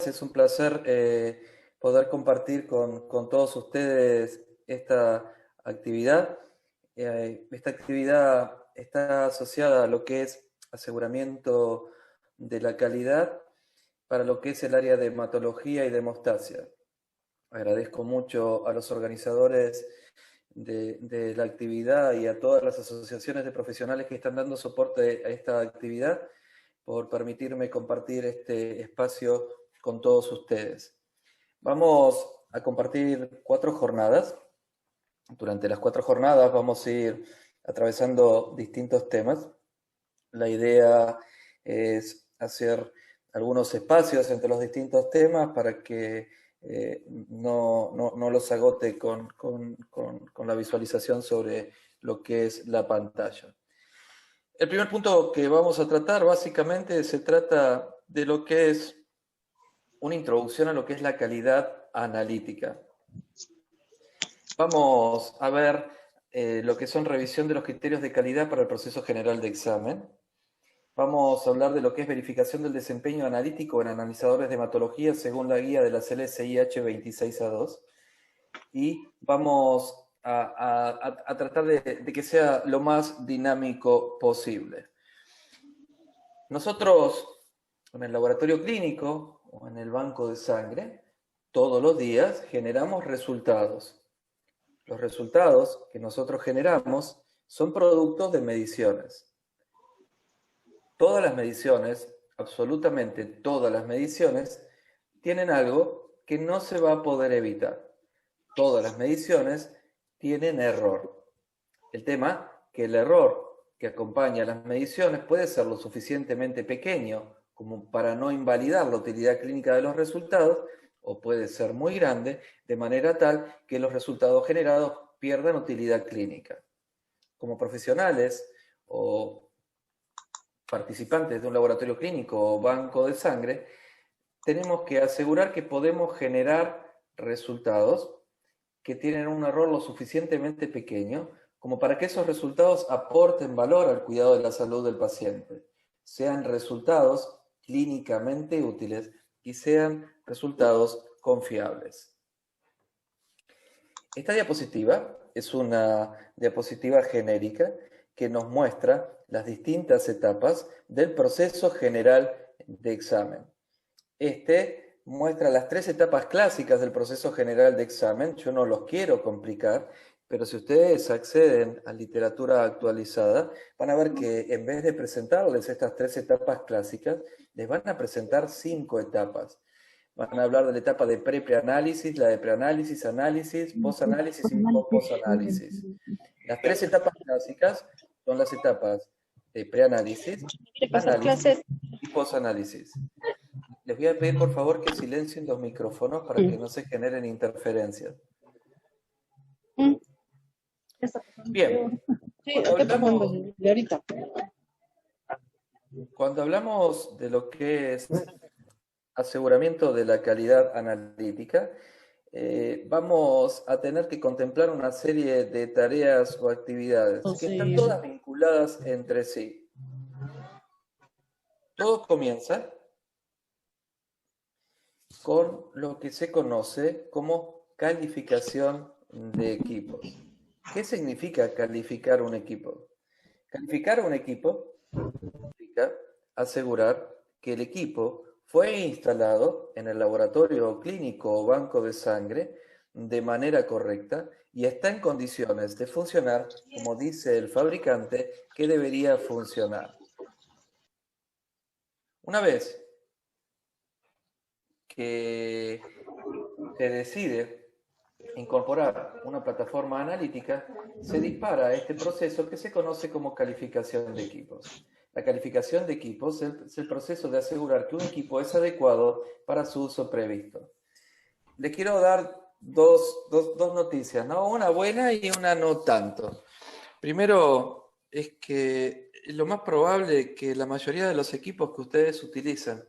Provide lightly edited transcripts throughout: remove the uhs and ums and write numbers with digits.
días. Es un placer poder compartir con todos ustedes esta actividad. Esta actividad está asociada a lo que es aseguramiento de la calidad para lo que es el área de hematología y de hemostasia. Agradezco mucho a los organizadores de la actividad y a todas las asociaciones de profesionales que están dando soporte a esta actividad por permitirme compartir este espacio con todos ustedes. Vamos a compartir 4 jornadas. Durante las 4 jornadas vamos a ir atravesando distintos temas. La idea es hacer algunos espacios entre los distintos temas para que no los agote con la visualización sobre lo que es la pantalla. El primer punto que vamos a tratar básicamente se trata de lo que es una introducción a lo que es la calidad analítica. Vamos a ver lo que son revisión de los criterios de calidad para el proceso general de examen. Vamos a hablar de lo que es verificación del desempeño analítico en analizadores de hematología según la guía de la CLSIH 26A2. Y vamos a tratar de que sea lo más dinámico posible. Nosotros, en el laboratorio clínico o en el banco de sangre, todos los días generamos resultados. Los resultados que nosotros generamos son productos de mediciones. Todas las mediciones, absolutamente todas las mediciones, tienen algo que no se va a poder evitar. Todas las mediciones tienen error. El tema que el error que acompaña a las mediciones puede ser lo suficientemente pequeño como para no invalidar la utilidad clínica de los resultados, o puede ser muy grande, de manera tal que los resultados generados pierdan utilidad clínica. Como profesionales o participantes de un laboratorio clínico o banco de sangre, tenemos que asegurar que podemos generar resultados que tienen un error lo suficientemente pequeño como para que esos resultados aporten valor al cuidado de la salud del paciente, sean resultados clínicamente útiles y sean resultados confiables. Esta diapositiva es una diapositiva genérica que nos muestra las distintas etapas del proceso general de examen. Este muestra las 3 etapas clásicas del proceso general de examen. Yo no los quiero complicar, pero si ustedes acceden a literatura actualizada, van a ver que en vez de presentarles estas 3 etapas clásicas, les van a presentar 5 etapas. Van a hablar de la etapa de preanálisis, la de preanálisis, análisis, posanálisis y posanálisis. Las 3 etapas clásicas son las etapas de preanálisis, análisis y posanálisis. Les voy a pedir por favor que silencien los micrófonos para que no se generen interferencias. Bien, cuando hablamos de lo que es aseguramiento de la calidad analítica, vamos a tener que contemplar una serie de tareas o actividades que están todas vinculadas entre sí. Todo comienza con lo que se conoce como calificación de equipos. ¿Qué significa calificar un equipo? Calificar un equipo significa asegurar que el equipo fue instalado en el laboratorio clínico o banco de sangre de manera correcta y está en condiciones de funcionar como dice el fabricante que debería funcionar. Una vez que se decide incorporar una plataforma analítica, se dispara este proceso que se conoce como calificación de equipos. La calificación de equipos es el proceso de asegurar que un equipo es adecuado para su uso previsto. Le quiero dar dos noticias, ¿no? Una buena y una no tanto. Primero, es que lo más probable es que la mayoría de los equipos que ustedes utilizan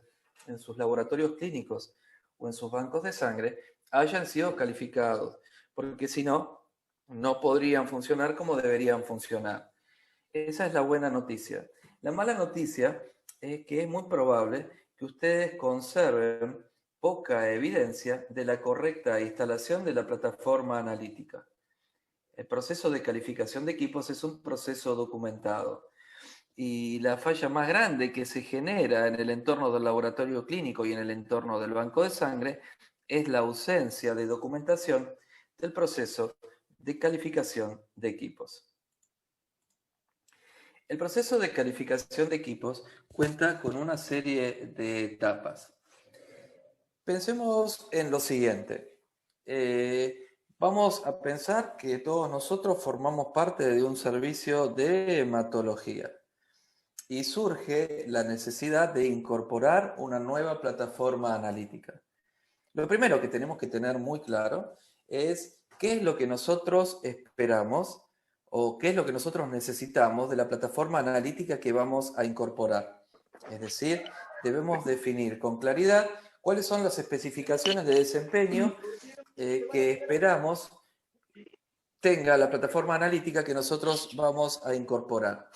en sus laboratorios clínicos o en sus bancos de sangre hayan sido calificados, porque si no, no podrían funcionar como deberían funcionar. Esa es la buena noticia. La mala noticia es que es muy probable que ustedes conserven poca evidencia de la correcta instalación de la plataforma analítica. El proceso de calificación de equipos es un proceso documentado. Y la falla más grande que se genera en el entorno del laboratorio clínico y en el entorno del banco de sangre es la ausencia de documentación del proceso de calificación de equipos. El proceso de calificación de equipos cuenta con una serie de etapas. Pensemos en lo siguiente. Vamos a pensar que todos nosotros formamos parte de un servicio de hematología y surge la necesidad de incorporar una nueva plataforma analítica. Lo primero que tenemos que tener muy claro es qué es lo que nosotros esperamos o qué es lo que nosotros necesitamos de la plataforma analítica que vamos a incorporar. Es decir, debemos definir con claridad cuáles son las especificaciones de desempeño que esperamos tenga la plataforma analítica que nosotros vamos a incorporar.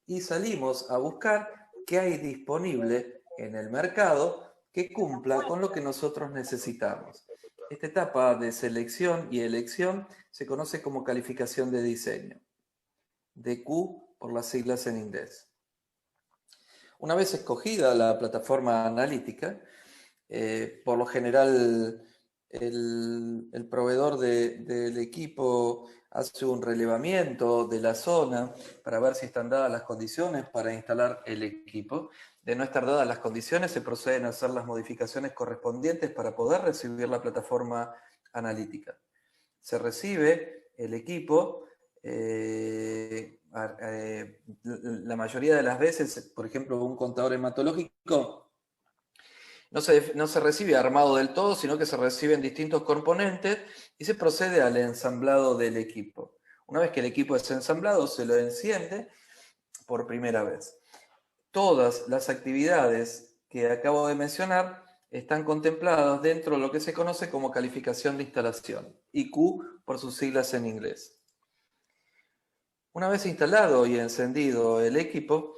Y salimos a buscar qué hay disponible en el mercado que cumpla con lo que nosotros necesitamos. Esta etapa de selección y elección se conoce como calificación de diseño, DQ por las siglas en inglés. Una vez escogida la plataforma analítica, por lo general el proveedor del equipo hace un relevamiento de la zona para ver si están dadas las condiciones para instalar el equipo. De no estar dadas las condiciones, se proceden a hacer las modificaciones correspondientes para poder recibir la plataforma analítica. Se recibe el equipo, la mayoría de las veces, por ejemplo, un contador hematológico no se recibe armado del todo, sino que se reciben distintos componentes y se procede al ensamblado del equipo. Una vez que el equipo es ensamblado, se lo enciende por primera vez. Todas las actividades que acabo de mencionar están contempladas dentro de lo que se conoce como calificación de instalación, IQ por sus siglas en inglés. Una vez instalado y encendido el equipo,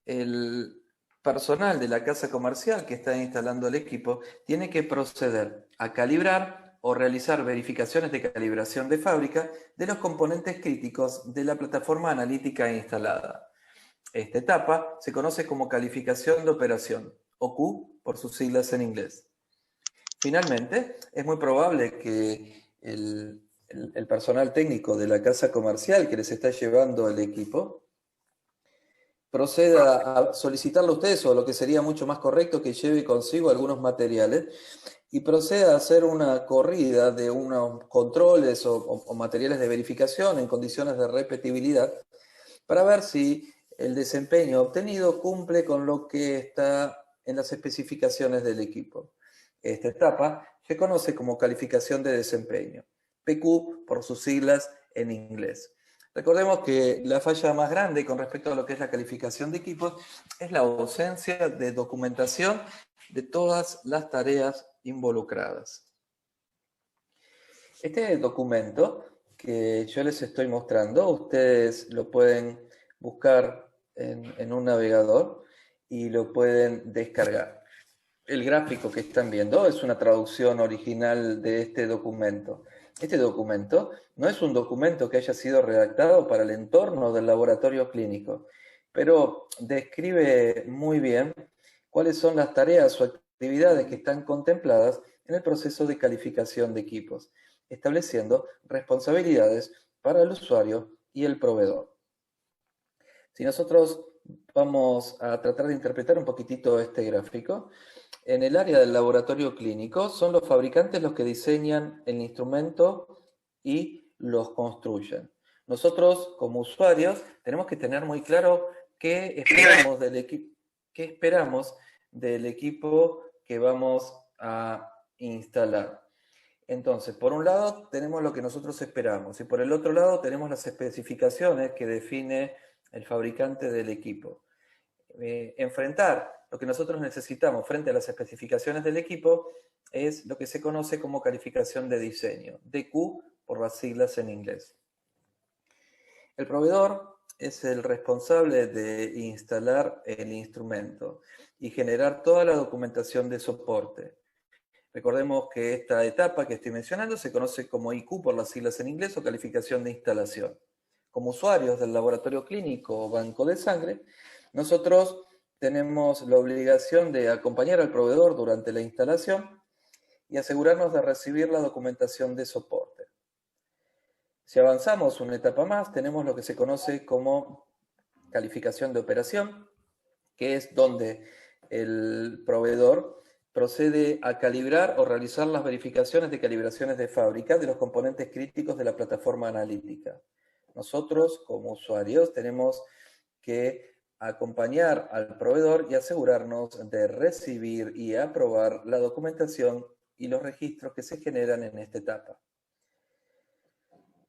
el personal de la casa comercial que está instalando el equipo tiene que proceder a calibrar o realizar verificaciones de calibración de fábrica de los componentes críticos de la plataforma analítica instalada. Esta etapa se conoce como calificación de operación, o Q por sus siglas en inglés. Finalmente, es muy probable que el personal técnico de la casa comercial que les está llevando el equipo proceda a solicitarle a ustedes, o lo que sería mucho más correcto, que lleve consigo algunos materiales y proceda a hacer una corrida de unos controles o materiales de verificación en condiciones de repetibilidad para ver si el desempeño obtenido cumple con lo que está en las especificaciones del equipo. Esta etapa se conoce como calificación de desempeño, PQ por sus siglas en inglés. Recordemos que la falla más grande con respecto a lo que es la calificación de equipos es la ausencia de documentación de todas las tareas involucradas. Este documento que yo les estoy mostrando, ustedes lo pueden buscar en un navegador y lo pueden descargar. El gráfico que están viendo es una traducción original de este documento. Este documento no es un documento que haya sido redactado para el entorno del laboratorio clínico, pero describe muy bien cuáles son las tareas o actividades que están contempladas en el proceso de calificación de equipos, estableciendo responsabilidades para el usuario y el proveedor. Si nosotros vamos a tratar de interpretar un poquitito este gráfico, en el área del laboratorio clínico son los fabricantes los que diseñan el instrumento y los construyen. Nosotros, como usuarios, tenemos que tener muy claro qué esperamos del equipo que vamos a instalar. Entonces, por un lado tenemos lo que nosotros esperamos y por el otro lado tenemos las especificaciones que define el fabricante del equipo. Enfrentar lo que nosotros necesitamos frente a las especificaciones del equipo es lo que se conoce como calificación de diseño, DQ por las siglas en inglés. El proveedor es el responsable de instalar el instrumento y generar toda la documentación de soporte. Recordemos que esta etapa que estoy mencionando se conoce como IQ por las siglas en inglés o calificación de instalación. Como usuarios del laboratorio clínico o banco de sangre, nosotros tenemos la obligación de acompañar al proveedor durante la instalación y asegurarnos de recibir la documentación de soporte. Si avanzamos una etapa más, tenemos lo que se conoce como calificación de operación, que es donde el proveedor procede a calibrar o realizar las verificaciones de calibraciones de fábrica de los componentes críticos de la plataforma analítica. Nosotros, como usuarios, tenemos que acompañar al proveedor y asegurarnos de recibir y aprobar la documentación y los registros que se generan en esta etapa.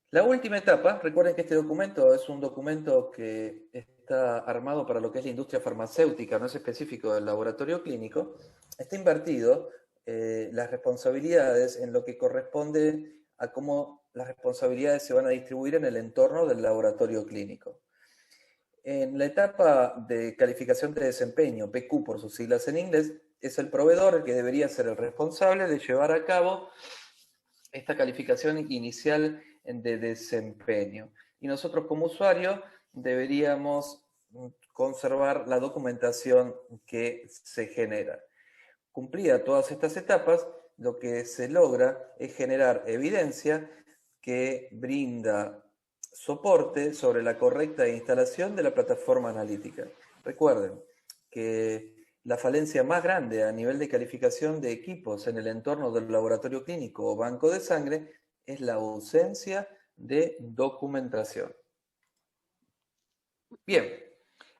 La última etapa, recuerden que este documento es un documento que está armado para lo que es la industria farmacéutica, no es específico del laboratorio clínico, está invertido las responsabilidades en lo que corresponde a cómo las responsabilidades se van a distribuir en el entorno del laboratorio clínico. En la etapa de calificación de desempeño, PQ por sus siglas en inglés, es el proveedor el que debería ser el responsable de llevar a cabo esta calificación inicial de desempeño. Y nosotros como usuario deberíamos conservar la documentación que se genera. Cumplida todas estas etapas, lo que se logra es generar evidencia que brinda soporte sobre la correcta instalación de la plataforma analítica. Recuerden que la falencia más grande a nivel de calificación de equipos en el entorno del laboratorio clínico o banco de sangre es la ausencia de documentación. Bien,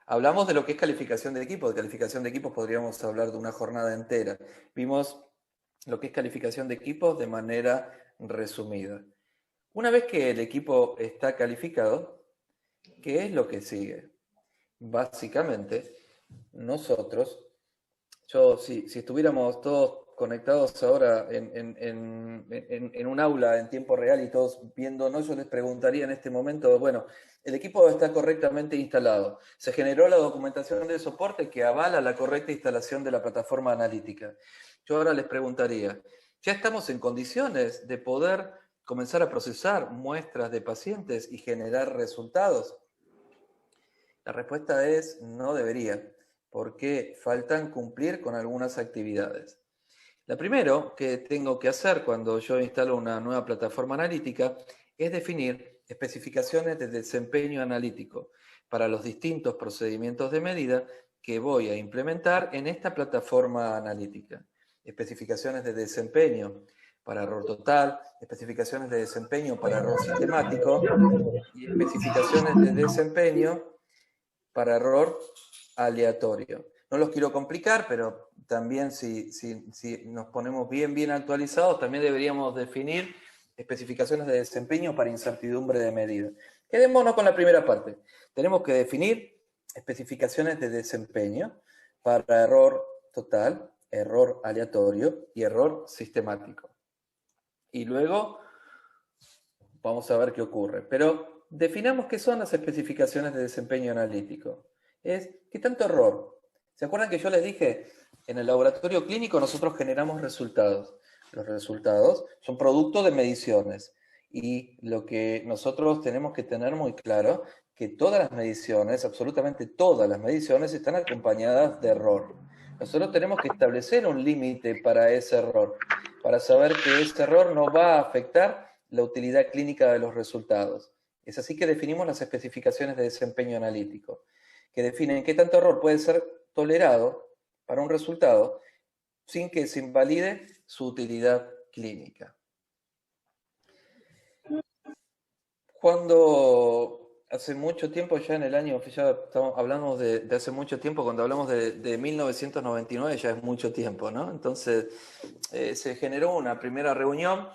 hablamos de lo que es calificación de equipos. De calificación de equipos podríamos hablar de una jornada entera. Vimos lo que es calificación de equipos de manera resumida. Una vez que el equipo está calificado, ¿qué es lo que sigue? Básicamente, nosotros, si estuviéramos todos conectados ahora en un aula en tiempo real y todos viéndonos, yo les preguntaría en este momento, bueno, el equipo está correctamente instalado. Se generó la documentación de soporte que avala la correcta instalación de la plataforma analítica. Yo ahora les preguntaría, ¿ya estamos en condiciones de poder comenzar a procesar muestras de pacientes y generar resultados? La respuesta es no debería, porque faltan cumplir con algunas actividades. La primero que tengo que hacer cuando yo instalo una nueva plataforma analítica es definir especificaciones de desempeño analítico para los distintos procedimientos de medida que voy a implementar en esta plataforma analítica. Especificaciones de desempeño para error total, especificaciones de desempeño para error sistemático y especificaciones de desempeño para error aleatorio. No los quiero complicar, pero también si nos ponemos bien actualizados, también deberíamos definir especificaciones de desempeño para incertidumbre de medida. Quedémonos con la primera parte. Tenemos que definir especificaciones de desempeño para error total, error aleatorio y error sistemático. Y luego vamos a ver qué ocurre. Pero definamos qué son las especificaciones de desempeño analítico. ¿Qué tanto error? ¿Se acuerdan que yo les dije, en el laboratorio clínico nosotros generamos resultados? Los resultados son producto de mediciones. Y lo que nosotros tenemos que tener muy claro, que todas las mediciones, absolutamente todas las mediciones, están acompañadas de error. Nosotros tenemos que establecer un límite para ese error, para saber que ese error no va a afectar la utilidad clínica de los resultados. Es así que definimos las especificaciones de desempeño analítico, que definen qué tanto error puede ser tolerado para un resultado sin que se invalide su utilidad clínica. Cuando hace mucho tiempo, ya en el año, ya hablamos de hace mucho tiempo, cuando hablamos de 1999 ya es mucho tiempo, ¿no? Entonces se generó una primera reunión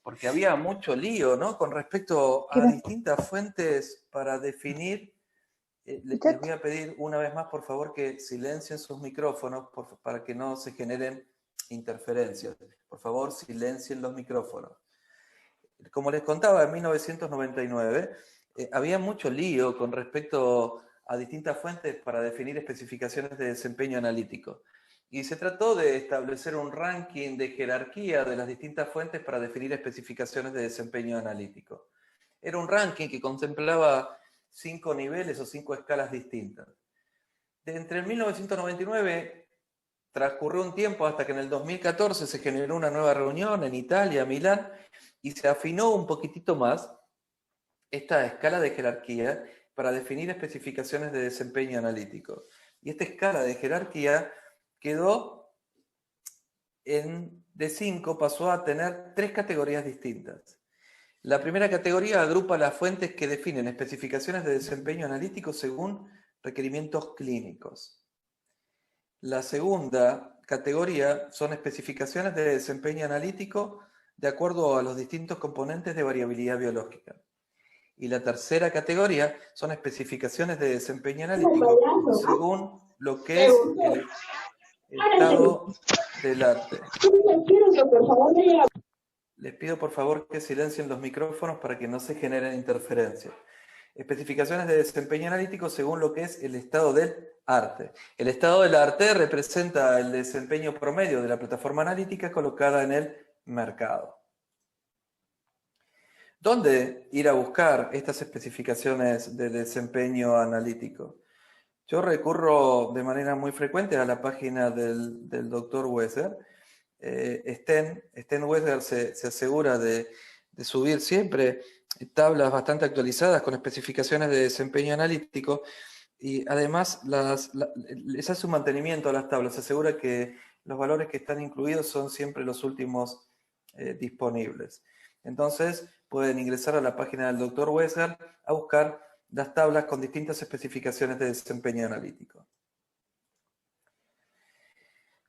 porque había mucho lío, ¿no? Con respecto a distintas fuentes para definir. Les voy a pedir una vez más, por favor, que silencien sus micrófonos para que no se generen interferencias. Por favor, silencien los micrófonos. Como les contaba, en 1999 había mucho lío con respecto a distintas fuentes para definir especificaciones de desempeño analítico. y se trató de establecer un ranking de jerarquía de las distintas fuentes para definir especificaciones de desempeño analítico. Era un ranking que contemplaba 5 niveles o 5 escalas distintas. Entre el 1999 transcurrió un tiempo hasta que en el 2014 se generó una nueva reunión en Italia, Milán, y se afinó un poquitito más esta escala de jerarquía para definir especificaciones de desempeño analítico. Y esta escala de jerarquía quedó de 5, pasó a tener 3 categorías distintas. La primera categoría agrupa las fuentes que definen especificaciones de desempeño analítico según requerimientos clínicos. La segunda categoría son especificaciones de desempeño analítico de acuerdo a los distintos componentes de variabilidad biológica. Y la tercera categoría son especificaciones de desempeño analítico según lo que es el estado del arte. Les pido por favor que silencien los micrófonos para que no se generen interferencias. Especificaciones de desempeño analítico según lo que es el estado del arte. El estado del arte representa el desempeño promedio de la plataforma analítica colocada en el mercado. ¿Dónde ir a buscar estas especificaciones de desempeño analítico? Yo recurro de manera muy frecuente a la página del Dr. Weser. Sten Weser se asegura de subir siempre tablas bastante actualizadas con especificaciones de desempeño analítico y además les hace un mantenimiento a las tablas, se asegura que los valores que están incluidos son siempre los últimos disponibles. Entonces pueden ingresar a la página del Dr. Weser a buscar las tablas con distintas especificaciones de desempeño analítico.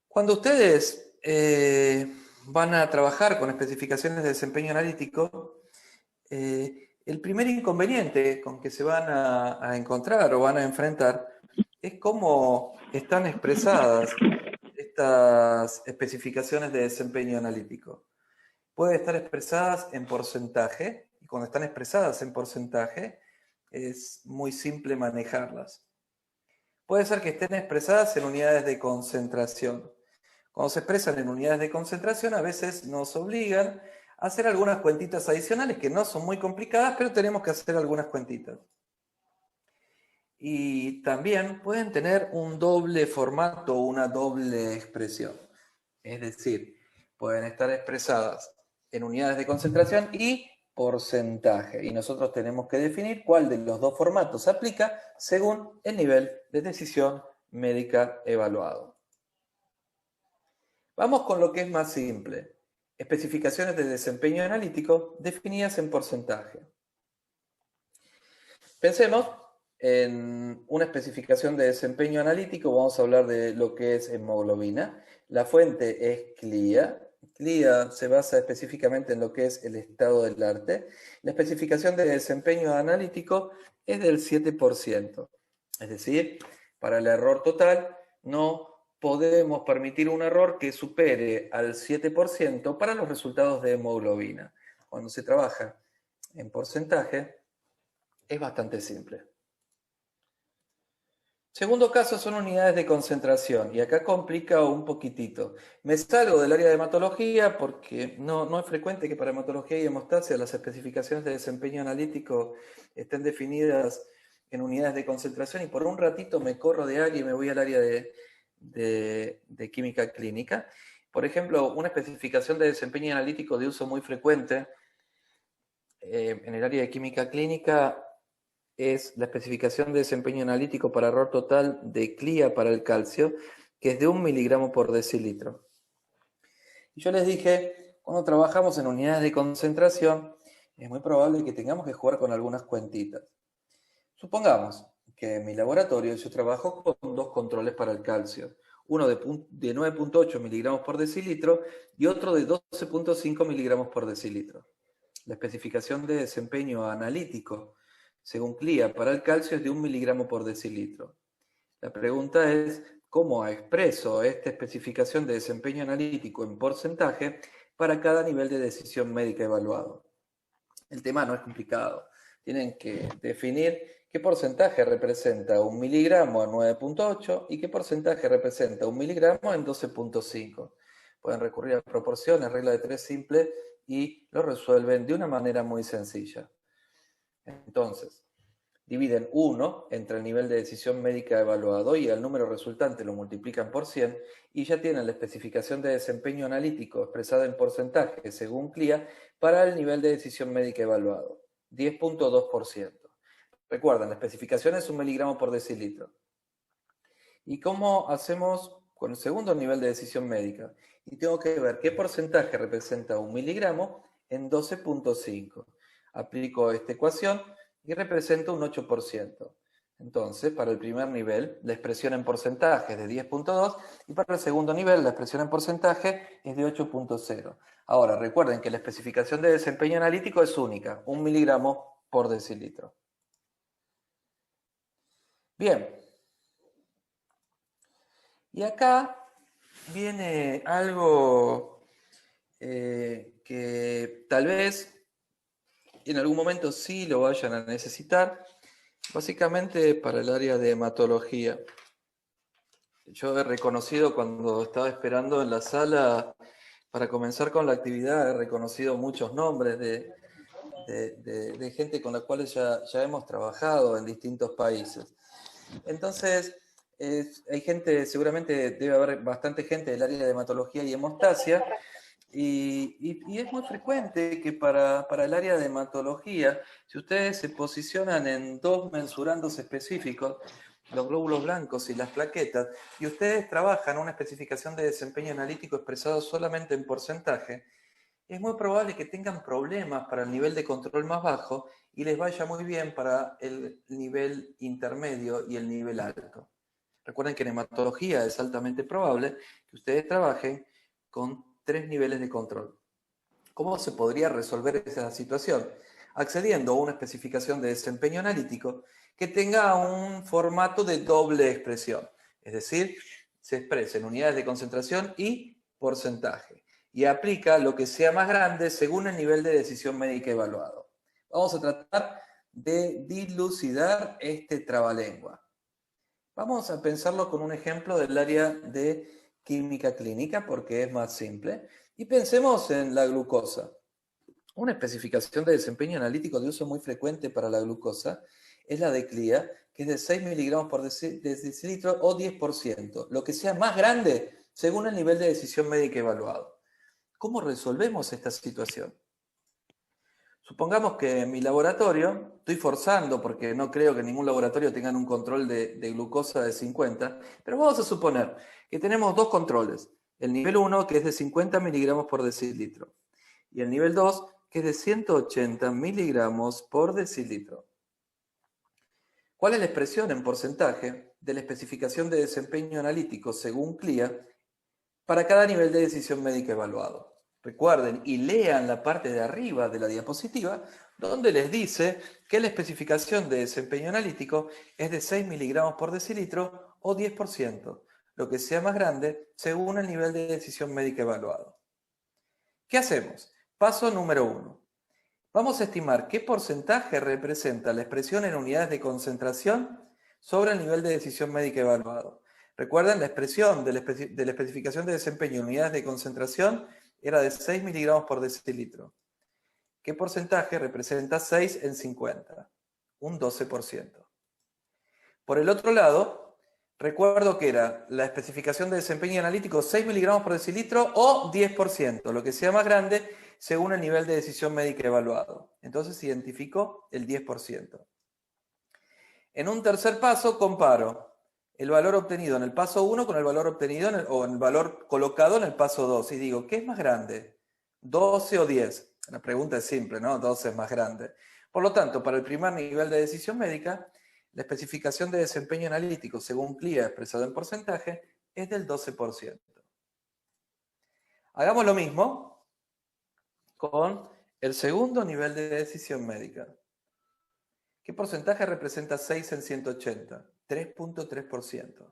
Cuando ustedes van a trabajar con especificaciones de desempeño analítico, el primer inconveniente con que se van a encontrar o van a enfrentar es cómo están expresadas estas especificaciones de desempeño analítico. Pueden estar expresadas en porcentaje, y cuando están expresadas en porcentaje es muy simple manejarlas. Puede ser que estén expresadas en unidades de concentración. Cuando se expresan en unidades de concentración, a veces nos obligan a hacer algunas cuentitas adicionales que no son muy complicadas, pero tenemos que hacer algunas cuentitas. Y también pueden tener un doble formato o una doble expresión. Es decir, pueden estar expresadas en unidades de concentración y porcentaje. Y nosotros tenemos que definir cuál de los dos formatos se aplica según el nivel de decisión médica evaluado. Vamos con lo que es más simple. Especificaciones de desempeño analítico definidas en porcentaje. Pensemos en una especificación de desempeño analítico. Vamos a hablar de lo que es hemoglobina. La fuente es CLIA. CLIA se basa específicamente en lo que es el estado del arte. La especificación de desempeño analítico es del 7%. Es decir, para el error total no podemos permitir un error que supere al 7% para los resultados de hemoglobina. Cuando se trabaja en porcentaje, es bastante simple. Segundo caso son unidades de concentración, y acá complica un poquitito. Me salgo del área de hematología porque no es frecuente que para hematología y hemostasia las especificaciones de desempeño analítico estén definidas en unidades de concentración, y por un ratito me corro de área y me voy al área de química clínica. Por ejemplo, una especificación de desempeño analítico de uso muy frecuente en el área de química clínica es la especificación de desempeño analítico para error total de CLIA para el calcio, que es de 1 miligramo por decilitro. Y yo les dije, cuando trabajamos en unidades de concentración, es muy probable que tengamos que jugar con algunas cuentitas. Supongamos que en mi laboratorio yo trabajo con dos controles para el calcio, uno de 9.8 miligramos por decilitro y otro de 12.5 miligramos por decilitro. La especificación de desempeño analítico según CLIA para el calcio es de 1 miligramo por decilitro. La pregunta es, ¿cómo expreso esta especificación de desempeño analítico en porcentaje para cada nivel de decisión médica evaluado? El tema no es complicado. Tienen que definir ¿Qué porcentaje representa 1 miligramo en 9,8 y qué porcentaje representa 1 miligramo en 12,5? Pueden recurrir a proporciones, regla de 3 simple, y lo resuelven de una manera muy sencilla. Entonces, dividen 1 entre el nivel de decisión médica evaluado y el número resultante lo multiplican por 100 y ya tienen la especificación de desempeño analítico expresada en porcentaje según CLIA para el nivel de decisión médica evaluado, 10,2%. Recuerden, la especificación es 1 miligramo por decilitro. ¿Y cómo hacemos con el segundo nivel de decisión médica? Y tengo que ver qué porcentaje representa 1 miligramo en 12,5. Aplico esta ecuación y representa un 8%. Entonces, para el primer nivel, la expresión en porcentaje es de 10,2 y para el segundo nivel, la expresión en porcentaje es de 8,0. Ahora, recuerden que la especificación de desempeño analítico es única, 1 miligramo por decilitro. Bien, y acá viene algo que tal vez en algún momento sí lo vayan a necesitar, básicamente para el área de hematología. Yo he reconocido cuando estaba esperando en la sala para comenzar con la actividad, he reconocido muchos nombres de gente con la cual ya hemos trabajado en distintos países. Entonces, hay gente, seguramente debe haber bastante gente del área de hematología y hemostasia, y es muy frecuente que para el área de hematología, si ustedes se posicionan en dos mensurandos específicos, los glóbulos blancos y las plaquetas, y ustedes trabajan una especificación de desempeño analítico expresado solamente en porcentaje, es muy probable que tengan problemas para el nivel de control más bajo y les vaya muy bien para el nivel intermedio y el nivel alto. Recuerden que en hematología es altamente probable que ustedes trabajen con 3 niveles de control. ¿Cómo se podría resolver esa situación? Accediendo a una especificación de desempeño analítico que tenga un formato de doble expresión, es decir, se expresa en unidades de concentración y porcentaje, y aplica lo que sea más grande según el nivel de decisión médica evaluado. Vamos a tratar de dilucidar este trabalengua. Vamos a pensarlo con un ejemplo del área de química clínica porque es más simple. Y pensemos en la glucosa. Una especificación de desempeño analítico de uso muy frecuente para la glucosa es la de CLIA, que es de 6 miligramos por decilitro o 10%, lo que sea más grande según el nivel de decisión médica evaluado. ¿Cómo resolvemos esta situación? Supongamos que en mi laboratorio, estoy forzando porque no creo que en ningún laboratorio tengan un control de glucosa de 50, pero vamos a suponer que tenemos dos controles. El nivel 1, que es de 50 miligramos por decilitro, y el nivel 2, que es de 180 miligramos por decilitro. ¿Cuál es la expresión en porcentaje de la especificación de desempeño analítico según CLIA para cada nivel de decisión médica evaluado? Recuerden y lean la parte de arriba de la diapositiva, donde les dice que la especificación de desempeño analítico es de 6 miligramos por decilitro o 10%, lo que sea más grande según el nivel de decisión médica evaluado. ¿Qué hacemos? Paso número 1. Vamos a estimar qué porcentaje representa la expresión en unidades de concentración sobre el nivel de decisión médica evaluado. Recuerden, la expresión de la especificación de desempeño en unidades de concentración era de 6 miligramos por decilitro. ¿Qué porcentaje representa 6 en 50? Un 12%. Por el otro lado, recuerdo que era la especificación de desempeño analítico 6 miligramos por decilitro o 10%, lo que sea más grande según el nivel de decisión médica evaluado. Entonces identifico el 10%. En un tercer paso comparo el valor obtenido en el paso 1 con el valor obtenido o el valor colocado en el paso 2 y digo, ¿qué es más grande? ¿12 o 10? La pregunta es simple, ¿no? 12 es más grande. Por lo tanto, para el primer nivel de decisión médica, la especificación de desempeño analítico según CLIA expresado en porcentaje es del 12%. Hagamos lo mismo con el segundo nivel de decisión médica. ¿Qué porcentaje representa 6 en 180? 3,3%.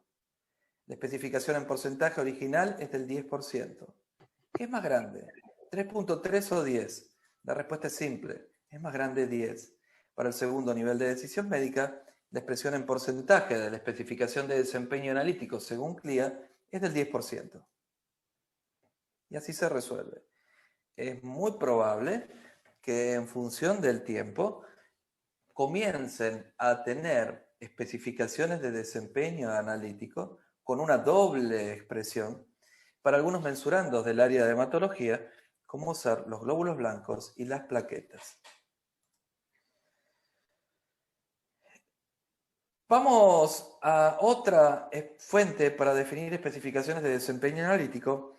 La especificación en porcentaje original es del 10%. ¿Qué es más grande? ¿3,3 o 10? La respuesta es simple, es más grande 10. Para el segundo nivel de decisión médica, la expresión en porcentaje de la especificación de desempeño analítico según CLIA es del 10%. Y así se resuelve. Es muy probable que en función del tiempo comiencen a tener especificaciones de desempeño analítico con una doble expresión para algunos mensurandos del área de hematología, como usar los glóbulos blancos y las plaquetas. Vamos a otra fuente para definir especificaciones de desempeño analítico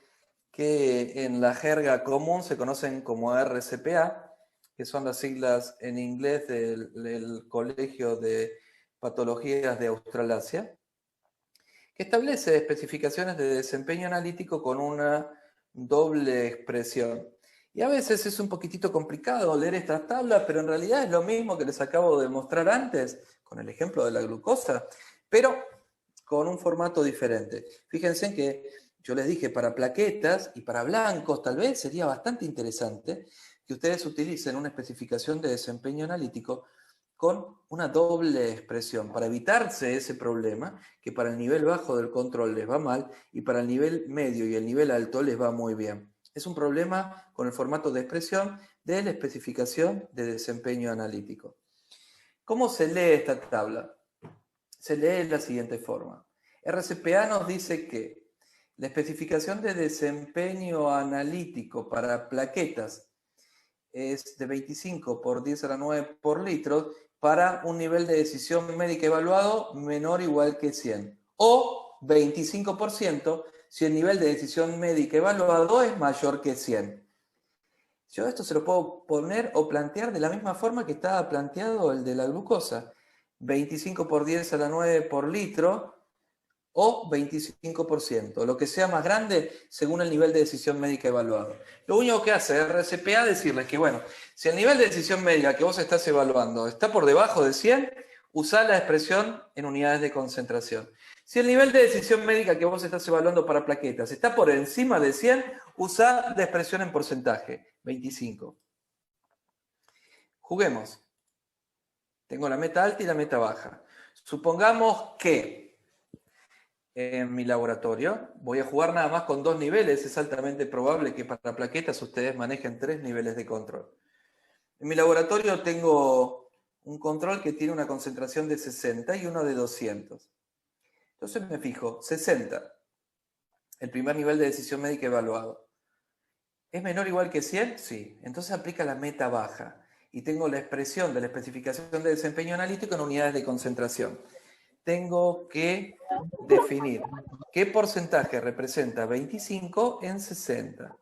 que en la jerga común se conocen como RCPA, que son las siglas en inglés del Colegio de Patologías de Australasia, que establece especificaciones de desempeño analítico con una doble expresión. Y a veces es un poquitito complicado leer estas tablas, pero en realidad es lo mismo que les acabo de mostrar antes, con el ejemplo de la glucosa, pero con un formato diferente. Fíjense en que yo les dije, para plaquetas y para blancos tal vez sería bastante interesante que ustedes utilicen una especificación de desempeño analítico con una doble expresión, para evitarse ese problema que para el nivel bajo del control les va mal y para el nivel medio y el nivel alto les va muy bien. Es un problema con el formato de expresión de la especificación de desempeño analítico. ¿Cómo se lee esta tabla? Se lee de la siguiente forma. RCPA nos dice que la especificación de desempeño analítico para plaquetas es de 25 por 10 a la 9 por litro para un nivel de decisión médica evaluado menor o igual que 100. O 25% si el nivel de decisión médica evaluado es mayor que 100. Yo esto se lo puedo poner o plantear de la misma forma que estaba planteado el de la glucosa. 25 por 10 a la 9 por litro o 25%, lo que sea más grande según el nivel de decisión médica evaluado. Lo único que hace RCPA es decirles que, bueno, si el nivel de decisión médica que vos estás evaluando está por debajo de 100, usá la expresión en unidades de concentración. Si el nivel de decisión médica que vos estás evaluando para plaquetas está por encima de 100, usá la expresión en porcentaje, 25. Juguemos. Tengo la meta alta y la meta baja. Supongamos que en mi laboratorio voy a jugar nada más con 2 niveles. Es altamente probable que para plaquetas ustedes manejen 3 niveles de control. En mi laboratorio tengo un control que tiene una concentración de 60 y uno de 200. Entonces me fijo, 60, el primer nivel de decisión médica evaluado. ¿Es menor o igual que 100? Sí. Entonces aplica la meta baja y tengo la expresión de la especificación de desempeño analítico en unidades de concentración. Tengo que definir qué porcentaje representa 25 en 60.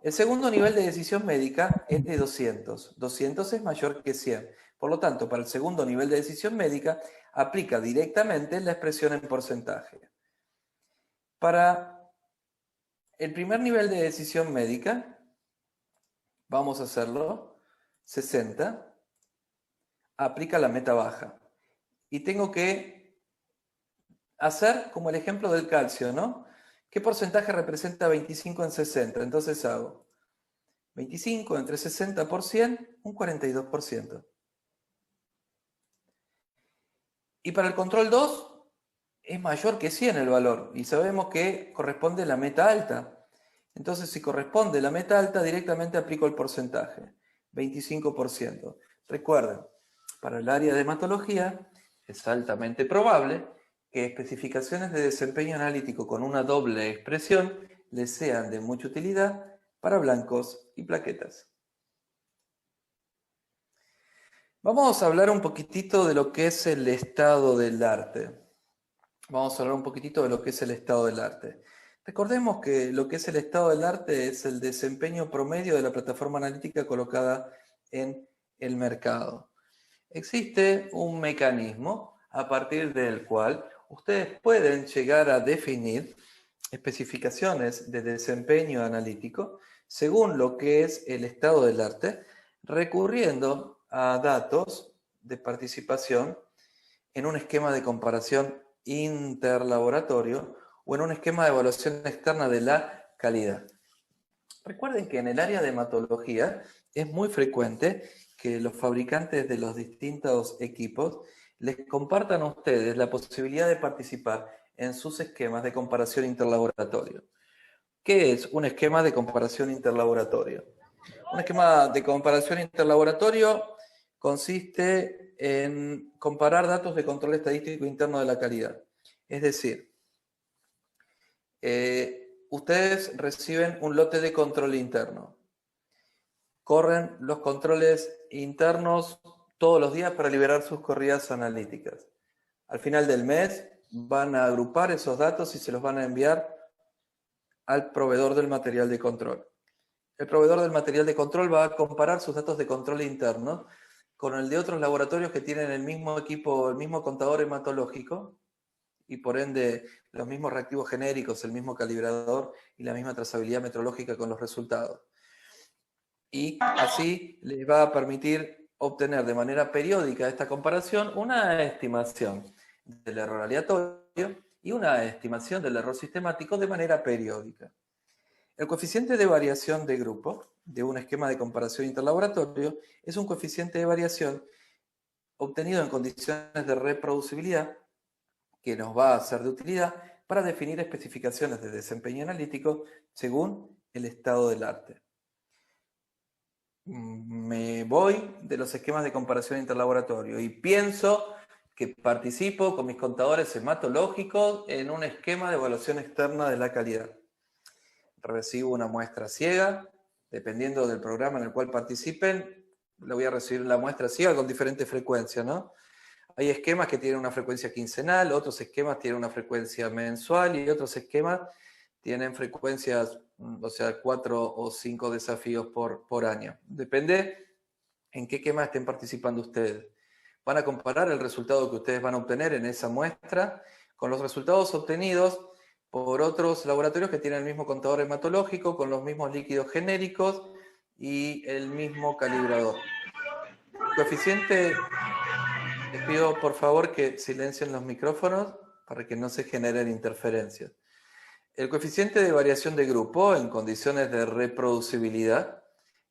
El segundo nivel de decisión médica es de 200. 200 es mayor que 100. Por lo tanto, para el segundo nivel de decisión médica, aplica directamente la expresión en porcentaje. Para el primer nivel de decisión médica, vamos a hacerlo 60, aplica la meta baja. Y tengo que hacer como el ejemplo del calcio, ¿no? ¿Qué porcentaje representa 25 en 60? Entonces hago 25 entre 60 por 100, un 42%. Y para el control 2 es mayor que 100 el valor y sabemos que corresponde a la meta alta. Entonces si corresponde a la meta alta directamente aplico el porcentaje, 25%. Recuerden, para el área de hematología es altamente probable que especificaciones de desempeño analítico con una doble expresión les sean de mucha utilidad para blancos y plaquetas. Vamos a hablar un poquitito de lo que es el estado del arte. Vamos a hablar un poquitito de lo que es el estado del arte. Recordemos que lo que es el estado del arte es el desempeño promedio de la plataforma analítica colocada en el mercado. Existe un mecanismo a partir del cual ustedes pueden llegar a definir especificaciones de desempeño analítico según lo que es el estado del arte, recurriendo a datos de participación en un esquema de comparación interlaboratorio o en un esquema de evaluación externa de la calidad. Recuerden que en el área de hematología es muy frecuente que los fabricantes de los distintos equipos les compartan a ustedes la posibilidad de participar en sus esquemas de comparación interlaboratorio. ¿Qué es un esquema de comparación interlaboratorio? Un esquema de comparación interlaboratorio consiste en comparar datos de control estadístico interno de la calidad. Es decir, ustedes reciben un lote de control interno. Corren los controles internos todos los días para liberar sus corridas analíticas. Al final del mes van a agrupar esos datos y se los van a enviar al proveedor del material de control. El proveedor del material de control va a comparar sus datos de control interno con el de otros laboratorios que tienen el mismo equipo, el mismo contador hematológico y por ende los mismos reactivos genéricos, el mismo calibrador y la misma trazabilidad metrológica con los resultados. Y así les va a permitir obtener de manera periódica esta comparación una estimación del error aleatorio y una estimación del error sistemático de manera periódica. El coeficiente de variación de grupo de un esquema de comparación interlaboratorio es un coeficiente de variación obtenido en condiciones de reproducibilidad que nos va a ser de utilidad para definir especificaciones de desempeño analítico según el estado del arte. Me voy de los esquemas de comparación interlaboratorio y pienso que participo con mis contadores hematológicos en un esquema de evaluación externa de la calidad. Recibo una muestra ciega, dependiendo del programa en el cual participen, le voy a recibir la muestra ciega con diferentes frecuencias, ¿no? Hay esquemas que tienen una frecuencia quincenal, otros esquemas tienen una frecuencia mensual y otros esquemas tienen frecuencias, o sea, 4 o 5 desafíos por año. Depende en qué esquema estén participando ustedes. Van a comparar el resultado que ustedes van a obtener en esa muestra con los resultados obtenidos por otros laboratorios que tienen el mismo contador hematológico, con los mismos líquidos genéricos y el mismo calibrador. El coeficiente, les pido por favor que silencien los micrófonos para que no se generen interferencias. El coeficiente de variación de grupo en condiciones de reproducibilidad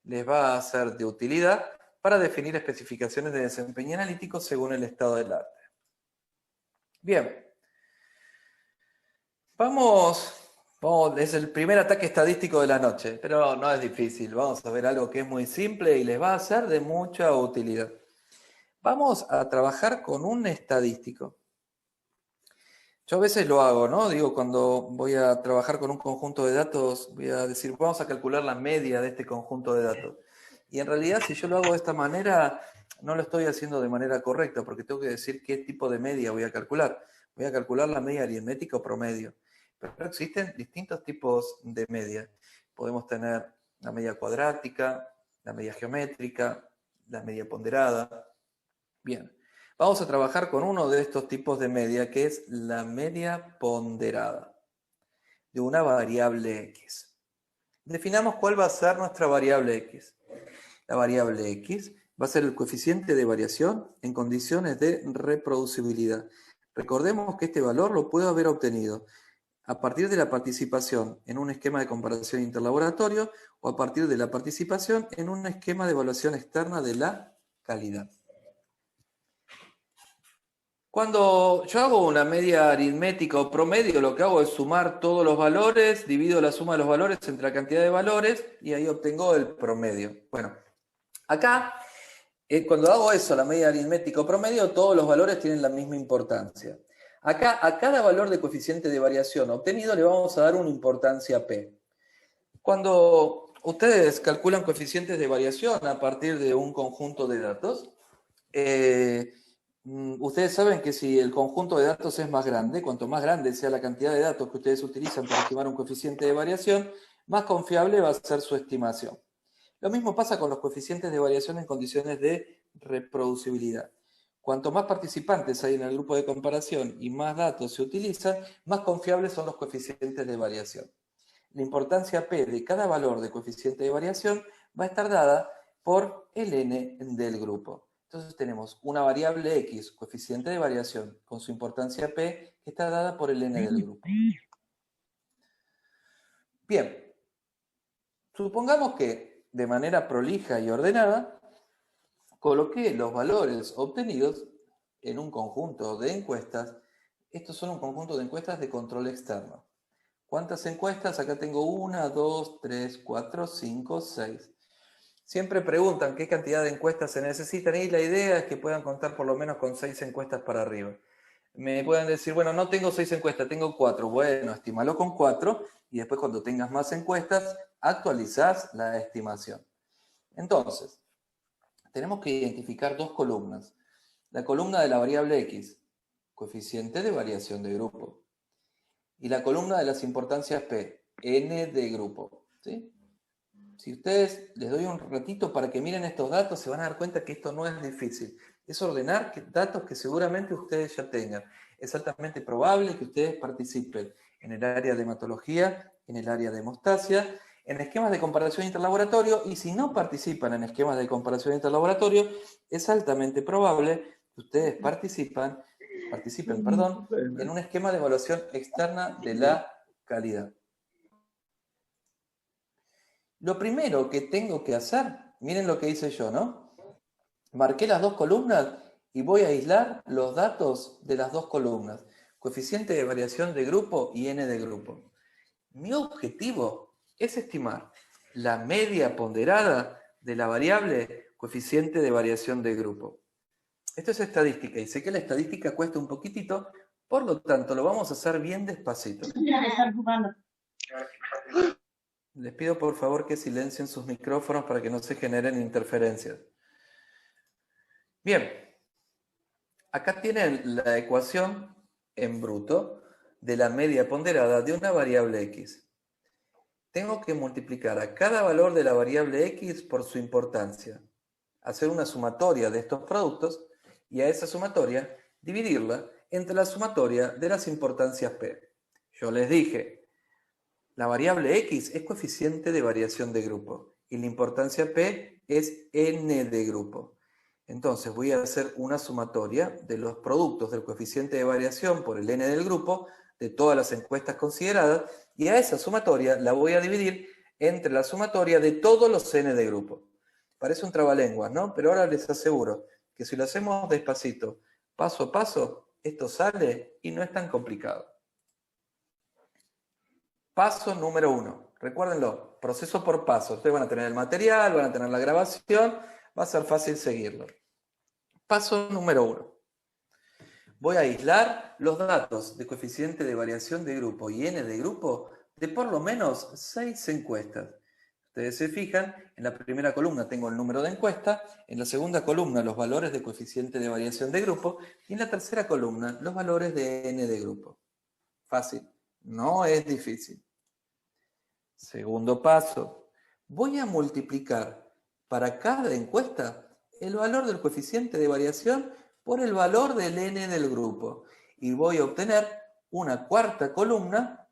les va a ser de utilidad para definir especificaciones de desempeño analítico según el estado del arte. Bien. Vamos, es el primer ataque estadístico de la noche, pero no es difícil. Vamos a ver algo que es muy simple y les va a ser de mucha utilidad. Vamos a trabajar con un estadístico. Yo a veces lo hago, ¿no? Digo, cuando voy a trabajar con un conjunto de datos, voy a decir, vamos a calcular la media de este conjunto de datos. Y en realidad, si yo lo hago de esta manera, no lo estoy haciendo de manera correcta, porque tengo que decir qué tipo de media voy a calcular. Voy a calcular la media aritmética o promedio. Pero existen distintos tipos de media. Podemos tener la media cuadrática, la media geométrica, la media ponderada. Bien. Vamos a trabajar con uno de estos tipos de media, que es la media ponderada de una variable X. Definamos cuál va a ser nuestra variable X. La variable X va a ser el coeficiente de variación en condiciones de reproducibilidad. Recordemos que este valor lo puedo haber obtenido a partir de la participación en un esquema de comparación interlaboratorio o a partir de la participación en un esquema de evaluación externa de la calidad. Cuando yo hago una media aritmética o promedio, lo que hago es sumar todos los valores, divido la suma de los valores entre la cantidad de valores y ahí obtengo el promedio. Bueno, acá, cuando hago eso, la media aritmética o promedio, todos los valores tienen la misma importancia. Acá, a cada valor de coeficiente de variación obtenido le vamos a dar una importancia P. Cuando ustedes calculan coeficientes de variación a partir de un conjunto de datos, ustedes saben que si el conjunto de datos es más grande, cuanto más grande sea la cantidad de datos que ustedes utilizan para estimar un coeficiente de variación, más confiable va a ser su estimación. Lo mismo pasa con los coeficientes de variación en condiciones de reproducibilidad. Cuanto más participantes hay en el grupo de comparación y más datos se utilizan, más confiables son los coeficientes de variación. La importancia P de cada valor de coeficiente de variación va a estar dada por el n del grupo. Entonces tenemos una variable X, coeficiente de variación, con su importancia P, que está dada por el n del grupo. Bien, supongamos que de manera prolija y ordenada, coloqué los valores obtenidos en un conjunto de encuestas. Estos son un conjunto de encuestas de control externo. ¿Cuántas encuestas? Acá tengo 1, 2, 3, 4, 5, 6. Siempre preguntan qué cantidad de encuestas se necesitan y la idea es que puedan contar por lo menos con 6 encuestas para arriba. Me pueden decir, bueno, no tengo 6 encuestas, tengo 4. Bueno, estímalo con 4 y después cuando tengas más encuestas, actualizás la estimación. Entonces, tenemos que identificar dos columnas. La columna de la variable X, coeficiente de variación de grupo. Y la columna de las importancias P, N de grupo. ¿Sí? Si ustedes les doy un ratito para que miren estos datos, se van a dar cuenta que esto no es difícil. Es ordenar datos que seguramente ustedes ya tengan. Es altamente probable que ustedes participen en el área de hematología, en el área de hemostasia, en esquemas de comparación interlaboratorio, y si no participan en esquemas de comparación interlaboratorio, es altamente probable que ustedes participen, en un esquema de evaluación externa de la calidad. Lo primero que tengo que hacer, miren lo que hice yo, ¿no? Marqué las dos columnas y voy a aislar los datos de las dos columnas. Coeficiente de variación de grupo y N de grupo. Mi objetivo es estimar la media ponderada de la variable coeficiente de variación de grupo. Esto es estadística y sé que la estadística cuesta un poquitito, por lo tanto lo vamos a hacer bien despacito. Les pido por favor que silencien sus micrófonos para que no se generen interferencias. Bien, acá tienen la ecuación en bruto de la media ponderada de una variable X. Tengo que multiplicar a cada valor de la variable X por su importancia, hacer una sumatoria de estos productos y a esa sumatoria dividirla entre la sumatoria de las importancias P. Yo les dije, la variable X es coeficiente de variación de grupo y la importancia P es N de grupo. Entonces voy a hacer una sumatoria de los productos del coeficiente de variación por el N del grupo de todas las encuestas consideradas y a esa sumatoria la voy a dividir entre la sumatoria de todos los N de grupo. Parece un trabalenguas, ¿no? Pero ahora les aseguro que si lo hacemos despacito, paso a paso, esto sale y no es tan complicado. Paso número 1. Recuérdenlo, proceso por paso. Ustedes van a tener el material, van a tener la grabación, va a ser fácil seguirlo. Paso número 1. Voy a aislar los datos de coeficiente de variación de grupo y N de grupo de por lo menos 6 encuestas. Ustedes se fijan, en la primera columna tengo el número de encuesta, en la segunda columna los valores de coeficiente de variación de grupo y en la tercera columna los valores de N de grupo. Fácil, no es difícil. Segundo paso, voy a multiplicar para cada encuesta el valor del coeficiente de variación por el valor del N del grupo y voy a obtener una cuarta columna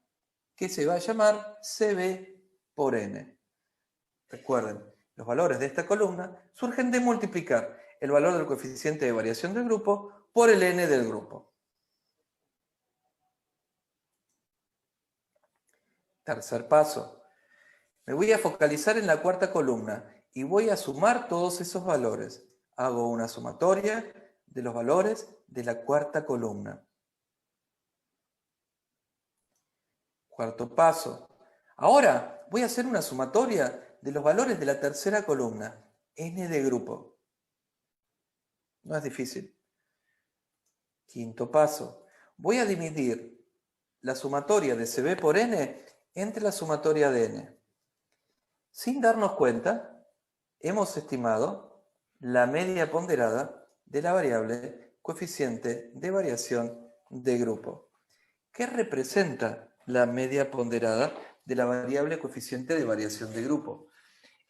que se va a llamar CB por N. Recuerden, los valores de esta columna surgen de multiplicar el valor del coeficiente de variación del grupo por el N del grupo. Tercer paso. Me voy a focalizar en la cuarta columna y voy a sumar todos esos valores. Hago una sumatoria de los valores de la cuarta columna. Cuarto paso. Ahora voy a hacer una sumatoria de los valores de la tercera columna, N de grupo. No es difícil. Quinto paso. Voy a dividir la sumatoria de CB por N entre la sumatoria de N. Sin darnos cuenta, hemos estimado la media ponderada de la variable coeficiente de variación de grupo. ¿Qué representa la media ponderada de la variable coeficiente de variación de grupo?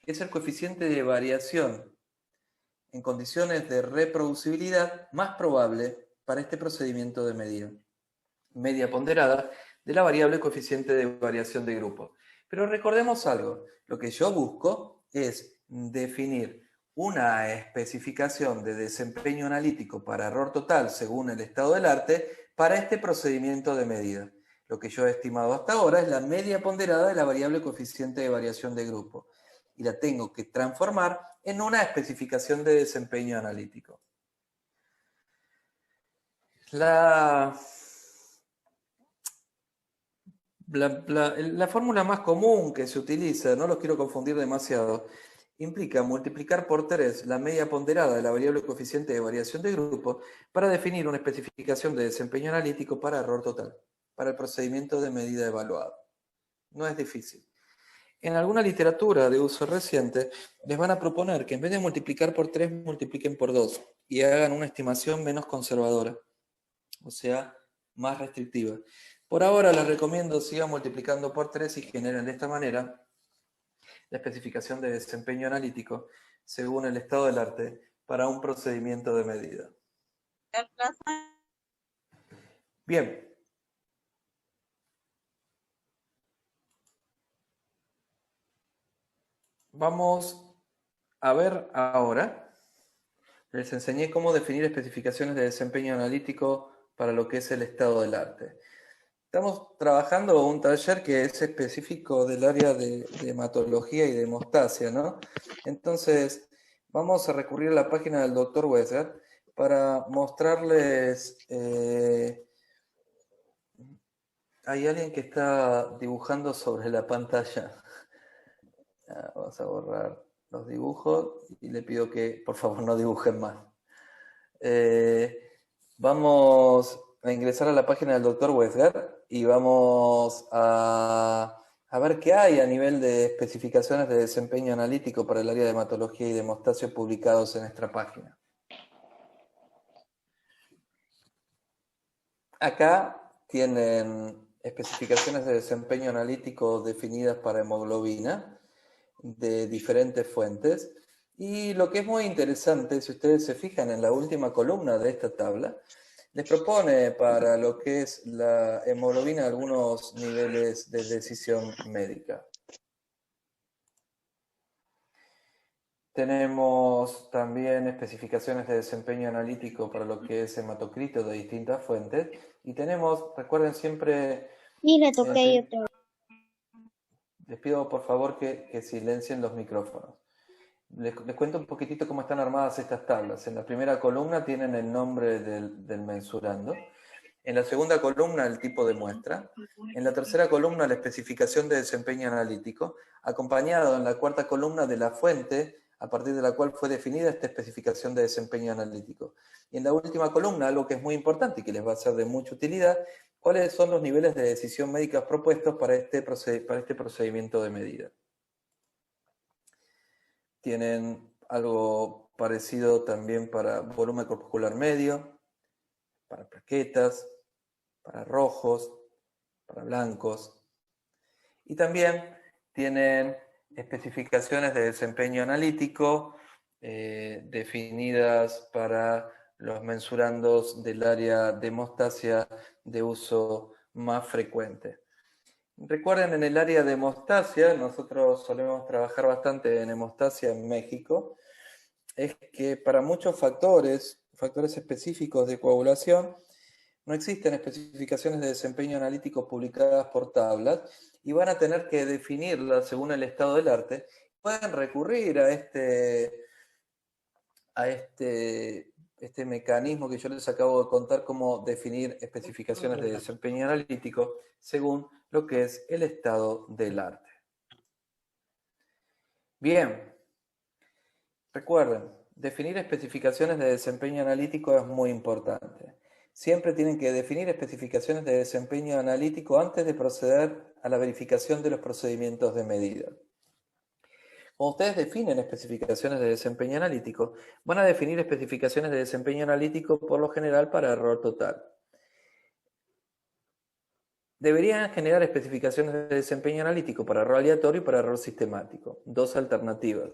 Es el coeficiente de variación en condiciones de reproducibilidad más probable para este procedimiento de medida. Media ponderada de la variable coeficiente de variación de grupo. Pero recordemos algo, lo que yo busco es definir una especificación de desempeño analítico para error total según el estado del arte para este procedimiento de medida. Lo que yo he estimado hasta ahora es la media ponderada de la variable coeficiente de variación de grupo y la tengo que transformar en una especificación de desempeño analítico. La, la fórmula más común que se utiliza, no los quiero confundir demasiado, implica multiplicar por 3 la media ponderada de la variable coeficiente de variación de grupo para definir una especificación de desempeño analítico para error total, para el procedimiento de medida evaluado. No es difícil. En alguna literatura de uso reciente les van a proponer que en vez de multiplicar por 3, multipliquen por 2 y hagan una estimación menos conservadora, o sea, más restrictiva. Por ahora les recomiendo sigan multiplicando por 3 y generen de esta manera la especificación de desempeño analítico según el estado del arte para un procedimiento de medida. Bien. Vamos a ver ahora. Les enseñé cómo definir especificaciones de desempeño analítico para lo que es el estado del arte. Estamos trabajando un taller que es específico del área de hematología y de hemostasia, ¿no? Entonces, vamos a recurrir a la página del Dr. Weser para mostrarles... hay alguien que está dibujando sobre la pantalla. Vamos a borrar los dibujos y le pido que por favor no dibujen más. Vamos a ingresar a la página del Dr. Weisgart y vamos a ver qué hay a nivel de especificaciones de desempeño analítico para el área de hematología y de hemostasia publicados en nuestra página. Acá tienen especificaciones de desempeño analítico definidas para hemoglobina de diferentes fuentes. Y lo que es muy interesante, si ustedes se fijan en la última columna de esta tabla, les propone para lo que es la hemoglobina algunos niveles de decisión médica. Tenemos también especificaciones de desempeño analítico para lo que es hematocrito de distintas fuentes. Y tenemos, recuerden siempre... Y le toqué otra vez. Les pido por favor que silencien los micrófonos. Les cuento un poquitito cómo están armadas estas tablas. En la primera columna tienen el nombre del mensurando. En la segunda columna el tipo de muestra. En la tercera columna la especificación de desempeño analítico, acompañado en la cuarta columna de la fuente a partir de la cual fue definida esta especificación de desempeño analítico. Y en la última columna, algo que es muy importante y que les va a ser de mucha utilidad, cuáles son los niveles de decisión médica propuestos para este procedimiento de medida. Tienen algo parecido también para volumen corpuscular medio, para plaquetas, para rojos, para blancos. Y también tienen especificaciones de desempeño analítico definidas para los mensurandos del área de hemostasia de uso más frecuente. Recuerden, en el área de hemostasia, nosotros solemos trabajar bastante en hemostasia en México, es que para muchos factores específicos de coagulación, no existen especificaciones de desempeño analítico publicadas por tablas y van a tener que definirlas según el estado del arte. Pueden recurrir a este mecanismo que yo les acabo de contar, cómo definir especificaciones de desempeño analítico según lo que es el estado del arte. Bien, recuerden, definir especificaciones de desempeño analítico es muy importante. Siempre tienen que definir especificaciones de desempeño analítico antes de proceder a la verificación de los procedimientos de medida. Cuando ustedes definen especificaciones de desempeño analítico, van a definir especificaciones de desempeño analítico por lo general para error total. Deberían generar especificaciones de desempeño analítico para error aleatorio y para error sistemático. Dos alternativas.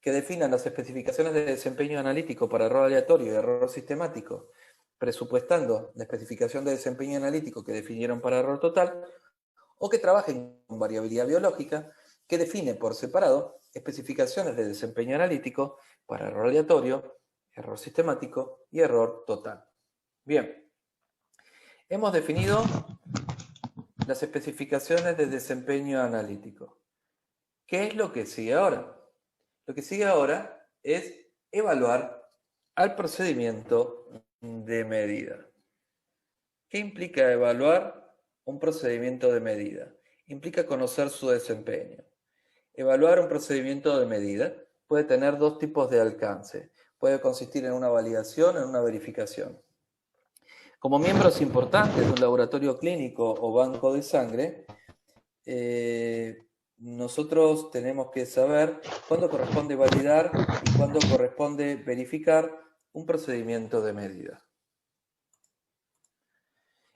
Que definan las especificaciones de desempeño analítico para error aleatorio y error sistemático, presupuestando la especificación de desempeño analítico que definieron para error total, o que trabajen con variabilidad biológica, que define por separado especificaciones de desempeño analítico para error aleatorio, error sistemático y error total. Bien, hemos definido las especificaciones de desempeño analítico. ¿Qué es lo que sigue ahora? Lo que sigue ahora es evaluar al procedimiento de medida. ¿Qué implica evaluar un procedimiento de medida? Implica conocer su desempeño. Evaluar un procedimiento de medida puede tener dos tipos de alcance. Puede consistir en una validación o en una verificación. Como miembros importantes de un laboratorio clínico o banco de sangre, nosotros tenemos que saber cuándo corresponde validar y cuándo corresponde verificar un procedimiento de medida.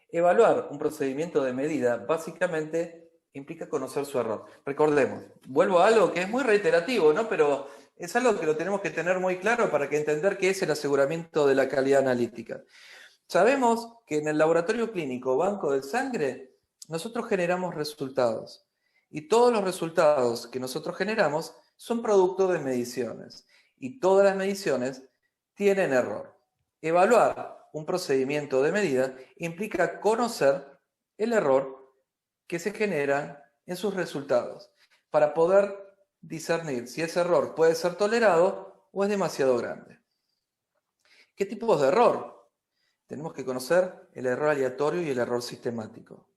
Evaluar un procedimiento de medida básicamente implica conocer su error. Recordemos, vuelvo a algo que es muy reiterativo, ¿no? Pero es algo que lo tenemos que tener muy claro para que entender qué es el aseguramiento de la calidad analítica. Sabemos que en el laboratorio clínico o banco de sangre nosotros generamos resultados y todos los resultados que nosotros generamos son producto de mediciones y todas las mediciones tienen error. Evaluar un procedimiento de medida implica conocer el error que se genera en sus resultados para poder discernir si ese error puede ser tolerado o es demasiado grande. ¿Qué tipos de error? Tenemos que conocer el error aleatorio y el error sistemático.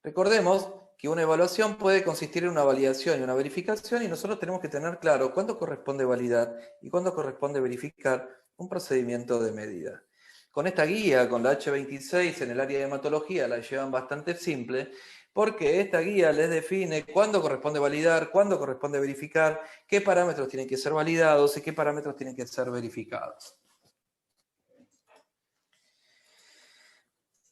Recordemos que una evaluación puede consistir en una validación y una verificación y nosotros tenemos que tener claro cuándo corresponde validar y cuándo corresponde verificar un procedimiento de medida. Con esta guía, con la H26 en el área de hematología, la llevan bastante simple porque esta guía les define cuándo corresponde validar, cuándo corresponde verificar, qué parámetros tienen que ser validados y qué parámetros tienen que ser verificados.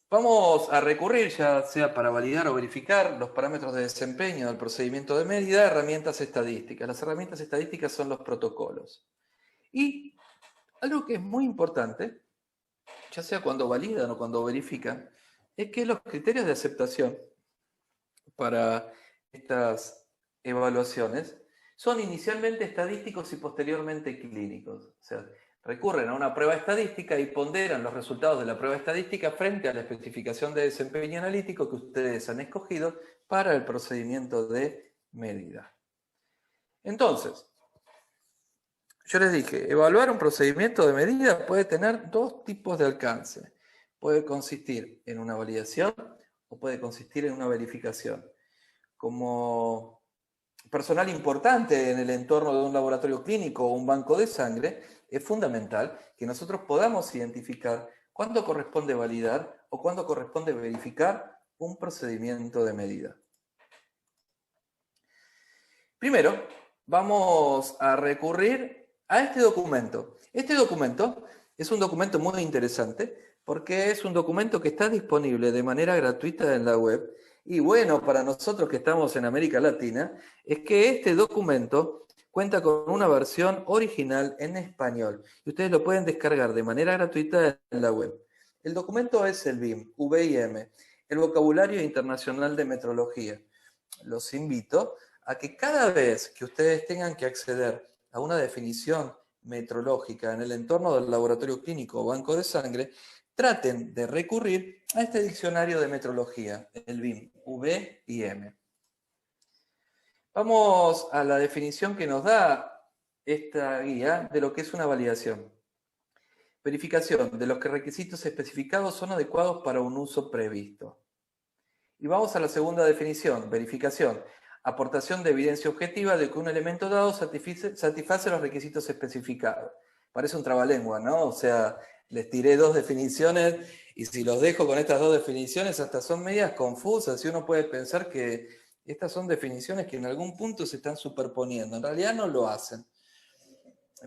Vamos a recurrir, ya sea para validar o verificar los parámetros de desempeño del procedimiento de medida, a herramientas estadísticas. Las herramientas estadísticas son los protocolos. Y algo que es muy importante, ya sea cuando validan o cuando verifican, es que los criterios de aceptación para estas evaluaciones son inicialmente estadísticos y posteriormente clínicos. O sea, recurren a una prueba estadística y ponderan los resultados de la prueba estadística frente a la especificación de desempeño analítico que ustedes han escogido para el procedimiento de medida. Entonces, yo les dije, evaluar un procedimiento de medida puede tener dos tipos de alcance. Puede consistir en una validación o puede consistir en una verificación. Como personal importante en el entorno de un laboratorio clínico o un banco de sangre, es fundamental que nosotros podamos identificar cuándo corresponde validar o cuándo corresponde verificar un procedimiento de medida. Primero, vamos a recurrir a este documento. Este documento es un documento muy interesante porque es un documento que está disponible de manera gratuita en la web. Y bueno, para nosotros que estamos en América Latina, es que este documento cuenta con una versión original en español. Y ustedes lo pueden descargar de manera gratuita en la web. El documento es el VIM, VIM, el Vocabulario Internacional de Metrología. Los invito a que cada vez que ustedes tengan que acceder a una definición metrológica en el entorno del laboratorio clínico o banco de sangre, traten de recurrir a este diccionario de metrología, el VIM, V-I-M. Vamos a la definición que nos da esta guía de lo que es una validación. Verificación de los que requisitos especificados son adecuados para un uso previsto. Y vamos a la segunda definición, verificación. Aportación de evidencia objetiva de que un elemento dado satisface los requisitos especificados. Parece un trabalengua, ¿no? O sea, les tiré dos definiciones y si los dejo con estas dos definiciones hasta son medias confusas y uno puede pensar que estas son definiciones que en algún punto se están superponiendo. En realidad no lo hacen.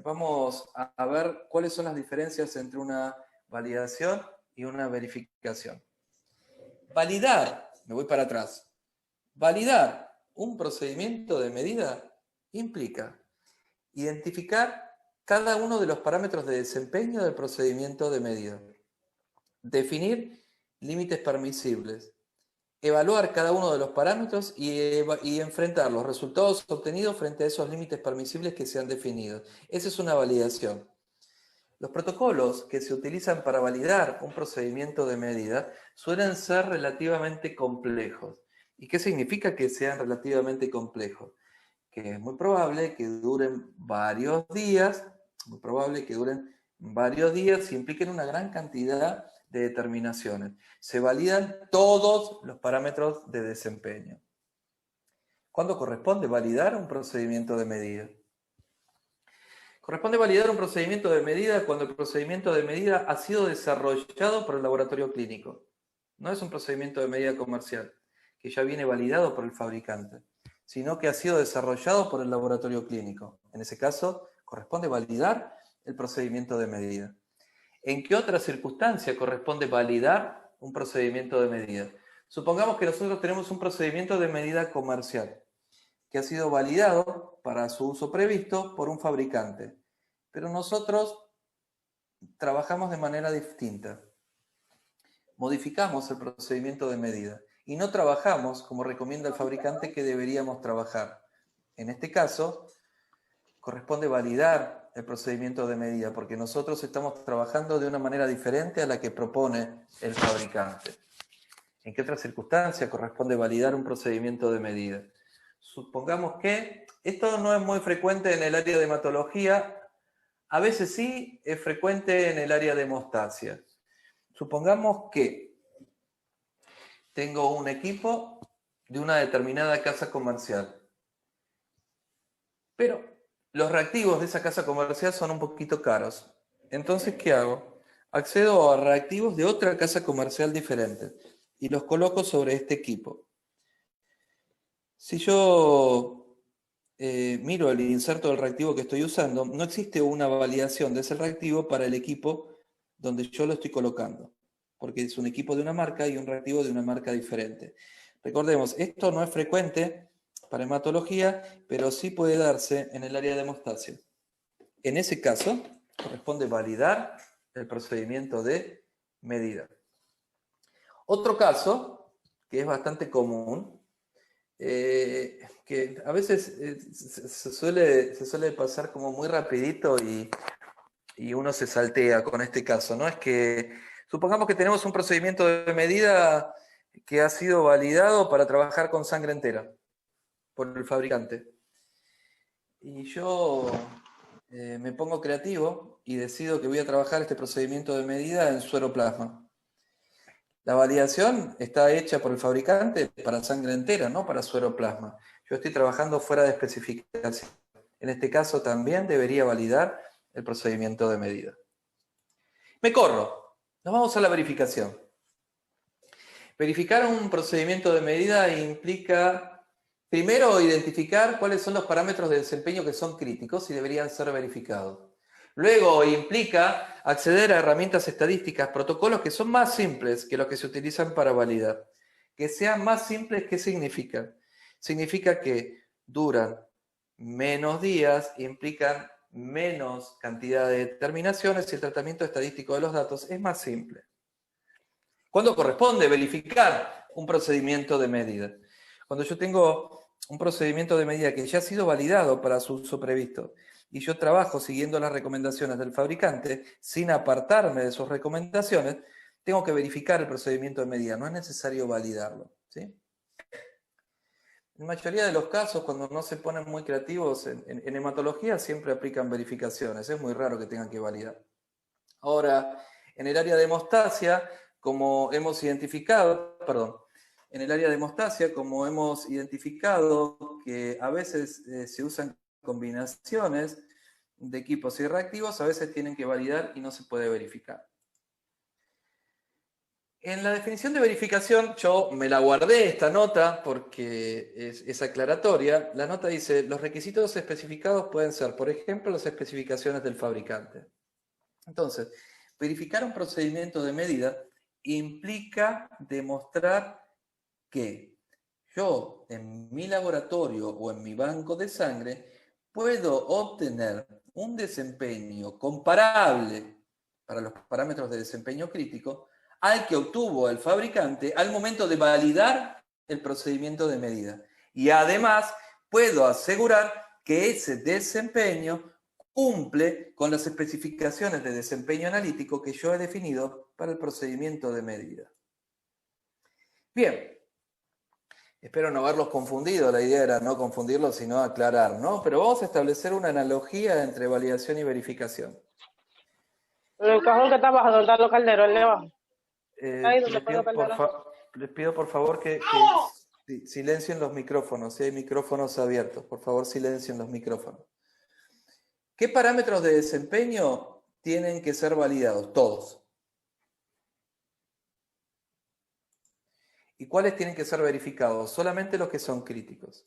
Vamos a ver cuáles son las diferencias entre una validación y una verificación. Validar, me voy para atrás, validar un procedimiento de medida implica identificar cada uno de los parámetros de desempeño del procedimiento de medida, definir límites permisibles, evaluar cada uno de los parámetros y enfrentar los resultados obtenidos frente a esos límites permisibles que se han definido. Esa es una validación. Los protocolos que se utilizan para validar un procedimiento de medida suelen ser relativamente complejos. ¿Y qué significa que sean relativamente complejos? Que es muy probable que duren varios días, y impliquen una gran cantidad de determinaciones. Se validan todos los parámetros de desempeño. ¿Cuándo corresponde validar un procedimiento de medida? Corresponde validar un procedimiento de medida cuando el procedimiento de medida ha sido desarrollado por el laboratorio clínico. No es un procedimiento de medida comercial, que ya viene validado por el fabricante, sino que ha sido desarrollado por el laboratorio clínico. En ese caso, corresponde validar el procedimiento de medida. ¿En qué otra circunstancia corresponde validar un procedimiento de medida? Supongamos que nosotros tenemos un procedimiento de medida comercial que ha sido validado para su uso previsto por un fabricante, pero nosotros trabajamos de manera distinta. Modificamos el procedimiento de medida y no trabajamos como recomienda el fabricante que deberíamos trabajar. En este caso, corresponde validar el procedimiento de medida porque nosotros estamos trabajando de una manera diferente a la que propone el fabricante. ¿En qué otra circunstancia corresponde validar un procedimiento de medida? Supongamos que esto no es muy frecuente en el área de hematología, a veces sí es frecuente en el área de hemostasia. Supongamos que tengo un equipo de una determinada casa comercial, pero los reactivos de esa casa comercial son un poquito caros. Entonces, ¿qué hago? Accedo a reactivos de otra casa comercial diferente y los coloco sobre este equipo. Si yo miro el inserto del reactivo que estoy usando, no existe una validación de ese reactivo para el equipo donde yo lo estoy colocando, porque es un equipo de una marca y un reactivo de una marca diferente. Recordemos, esto no es frecuente para hematología, pero sí puede darse en el área de hemostasia. En ese caso, corresponde validar el procedimiento de medida. Otro caso, que es bastante común, que a veces se suele pasar como muy rapidito y uno se saltea con este caso, ¿no? Es que supongamos que tenemos un procedimiento de medida que ha sido validado para trabajar con sangre entera por el fabricante. Y yo me pongo creativo y decido que voy a trabajar este procedimiento de medida en sueroplasma. La validación está hecha por el fabricante para sangre entera, no para sueroplasma. Yo estoy trabajando fuera de especificación. En este caso también debería validar el procedimiento de medida. Me corro. Nos vamos a la verificación. Verificar un procedimiento de medida implica, primero, identificar cuáles son los parámetros de desempeño que son críticos y deberían ser verificados. Luego implica acceder a herramientas estadísticas, protocolos que son más simples que los que se utilizan para validar. Que sean más simples, ¿qué significa? Significa que duran menos días, implican menos cantidad de determinaciones y el tratamiento estadístico de los datos es más simple. ¿Cuándo corresponde verificar un procedimiento de medida? Cuando yo tengo un procedimiento de medida que ya ha sido validado para su uso previsto y yo trabajo siguiendo las recomendaciones del fabricante sin apartarme de sus recomendaciones, tengo que verificar el procedimiento de medida, no es necesario validarlo, ¿sí? En la mayoría de los casos, cuando no se ponen muy creativos, en hematología siempre aplican verificaciones, es muy raro que tengan que validar. Ahora, en el área de hemostasia, como hemos identificado, en el área de hemostasia, como hemos identificado que a veces se usan combinaciones de equipos y reactivos, a veces tienen que validar y no se puede verificar. En la definición de verificación, yo me la guardé esta nota porque es aclaratoria. La nota dice, los requisitos especificados pueden ser, por ejemplo, las especificaciones del fabricante. Entonces, verificar un procedimiento de medida implica demostrar que yo en mi laboratorio o en mi banco de sangre puedo obtener un desempeño comparable para los parámetros de desempeño crítico al que obtuvo el fabricante al momento de validar el procedimiento de medida. Y además puedo asegurar que ese desempeño cumple con las especificaciones de desempeño analítico que yo he definido para el procedimiento de medida. Bien, espero no haberlos confundido, la idea era no confundirlos, sino aclarar, ¿no? Pero vamos a establecer una analogía entre validación y verificación. En el cajón que está abajo, donde están los calderos, el de abajo. les pido por favor que silencien los micrófonos. Si hay micrófonos abiertos, por favor silencien los micrófonos. ¿Qué parámetros de desempeño tienen que ser validados? Todos. ¿Y cuáles tienen que ser verificados? Solamente los que son críticos.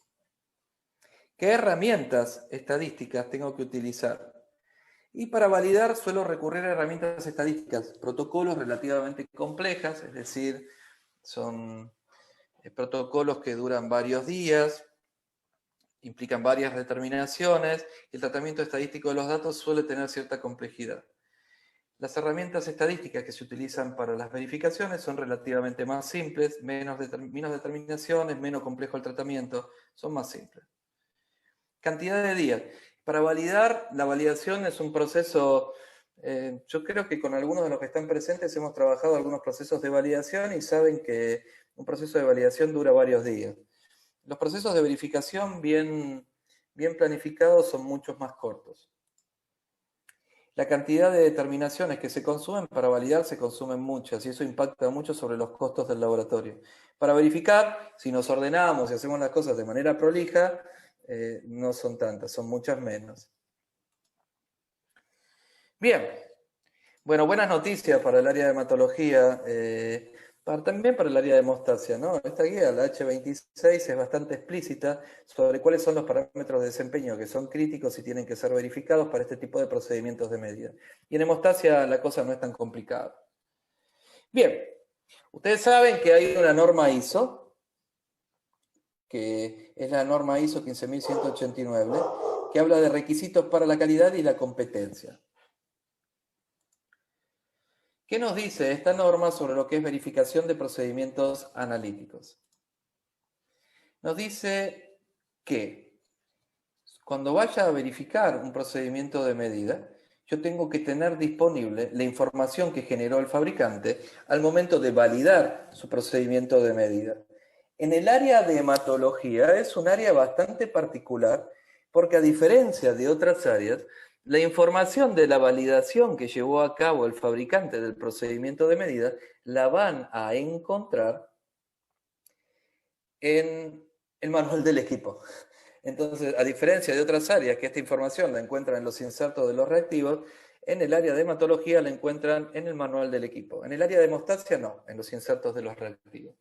¿Qué herramientas estadísticas tengo que utilizar? Y para validar suelo recurrir a herramientas estadísticas, protocolos relativamente complejas, es decir, son protocolos que duran varios días, implican varias determinaciones, y el tratamiento estadístico de los datos suele tener cierta complejidad. Las herramientas estadísticas que se utilizan para las verificaciones son relativamente más simples, menos determinaciones, menos complejo el tratamiento, son más simples. Cantidad de días. Para validar, la validación es un proceso, yo creo que con algunos de los que están presentes hemos trabajado algunos procesos de validación y saben que un proceso de validación dura varios días. Los procesos de verificación bien planificados son muchos más cortos. La cantidad de determinaciones que se consumen para validar se consumen muchas y eso impacta mucho sobre los costos del laboratorio. Para verificar, si nos ordenamos y hacemos las cosas de manera prolija, no son tantas, son muchas menos. Bien, bueno, buenas noticias para el área de hematología, también para el área de hemostasia, ¿no? Esta guía, la H26, es bastante explícita sobre cuáles son los parámetros de desempeño que son críticos y tienen que ser verificados para este tipo de procedimientos de medida. Y en hemostasia la cosa no es tan complicada. Bien, ustedes saben que hay una norma ISO, que es la norma ISO 15189, que habla de requisitos para la calidad y la competencia. ¿Qué nos dice esta norma sobre lo que es verificación de procedimientos analíticos? Nos dice que cuando vaya a verificar un procedimiento de medida, yo tengo que tener disponible la información que generó el fabricante al momento de validar su procedimiento de medida. En el área de hematología es un área bastante particular porque a diferencia de otras áreas, la información de la validación que llevó a cabo el fabricante del procedimiento de medida la van a encontrar en el manual del equipo. Entonces, a diferencia de otras áreas que esta información la encuentran en los insertos de los reactivos, en el área de hematología la encuentran en el manual del equipo. En el área de hemostasia no, en los insertos de los reactivos.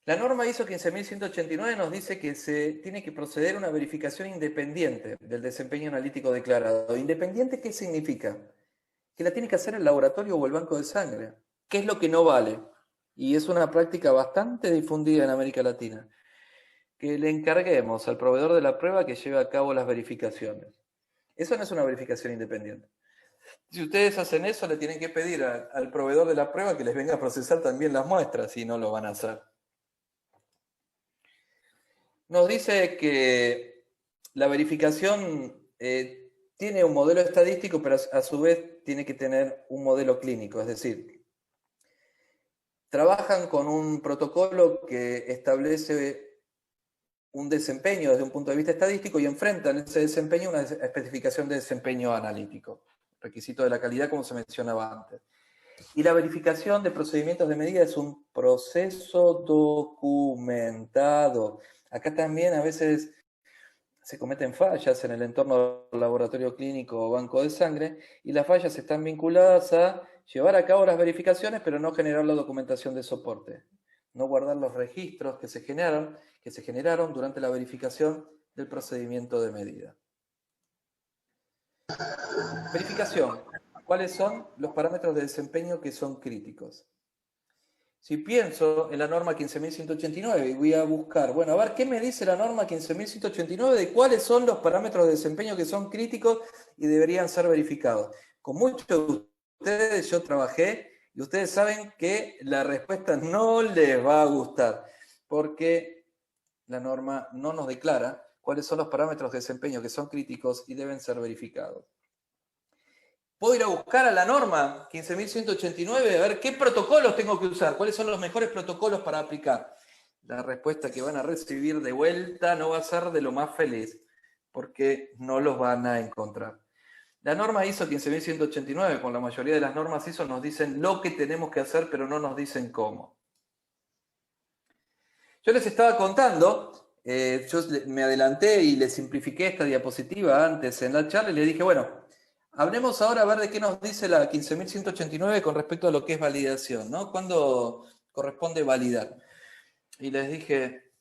La norma ISO 15189 nos dice que se tiene que proceder a una verificación independiente del desempeño analítico declarado. ¿Independiente qué significa? Que la tiene que hacer el laboratorio o el banco de sangre. ¿Qué es lo que no vale? Y es una práctica bastante difundida en América Latina. Que le encarguemos al proveedor de la prueba que lleve a cabo las verificaciones. Eso no es una verificación independiente. Si ustedes hacen eso, le tienen que pedir al proveedor de la prueba que les venga a procesar también las muestras, y no lo van a hacer. Nos dice que la verificación tiene un modelo estadístico, pero a su vez tiene que tener un modelo clínico, es decir, trabajan con un protocolo que establece un desempeño desde un punto de vista estadístico y enfrentan ese desempeño a una especificación de desempeño analítico, requisito de la calidad como se mencionaba antes. Y la verificación de procedimientos de medida es un proceso documentado. Acá también a veces se cometen fallas en el entorno del laboratorio clínico o banco de sangre, y las fallas están vinculadas a llevar a cabo las verificaciones, pero no generar la documentación de soporte, no guardar los registros que se generaron durante la verificación del procedimiento de medida. Verificación. ¿Cuáles son los parámetros de desempeño que son críticos? Si pienso en la norma 15.189 y voy a buscar, bueno, a ver, ¿qué me dice la norma 15.189 de cuáles son los parámetros de desempeño que son críticos y deberían ser verificados? Con muchos de ustedes yo trabajé y ustedes saben que la respuesta no les va a gustar, porque la norma no nos declara cuáles son los parámetros de desempeño que son críticos y deben ser verificados. Puedo ir a buscar a la norma 15.189 a ver qué protocolos tengo que usar, cuáles son los mejores protocolos para aplicar. La respuesta que van a recibir de vuelta no va a ser de lo más feliz, porque no los van a encontrar. La norma ISO 15189, con la mayoría de las normas ISO, nos dicen lo que tenemos que hacer, pero no nos dicen cómo. Yo les estaba contando, yo me adelanté y les simplifiqué esta diapositiva antes en la charla y les dije, bueno, hablemos ahora a ver de qué nos dice la 15189 con respecto a lo que es validación, ¿no? ¿Cuándo corresponde validar? Y les dije,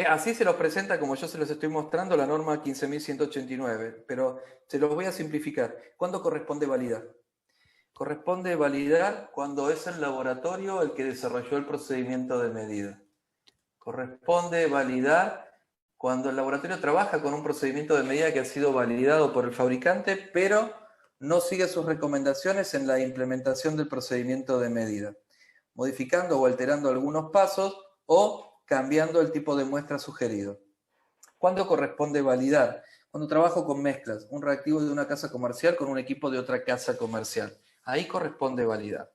así se los presenta como yo se los estoy mostrando la norma 15.189, pero se los voy a simplificar. ¿Cuándo corresponde validar? Corresponde validar cuando es el laboratorio el que desarrolló el procedimiento de medida. Corresponde validar cuando el laboratorio trabaja con un procedimiento de medida que ha sido validado por el fabricante, pero no sigue sus recomendaciones en la implementación del procedimiento de medida, modificando o alterando algunos pasos o cambiando el tipo de muestra sugerido. ¿Cuándo corresponde validar? Cuando trabajo con mezclas, un reactivo de una casa comercial con un equipo de otra casa comercial. Ahí corresponde validar.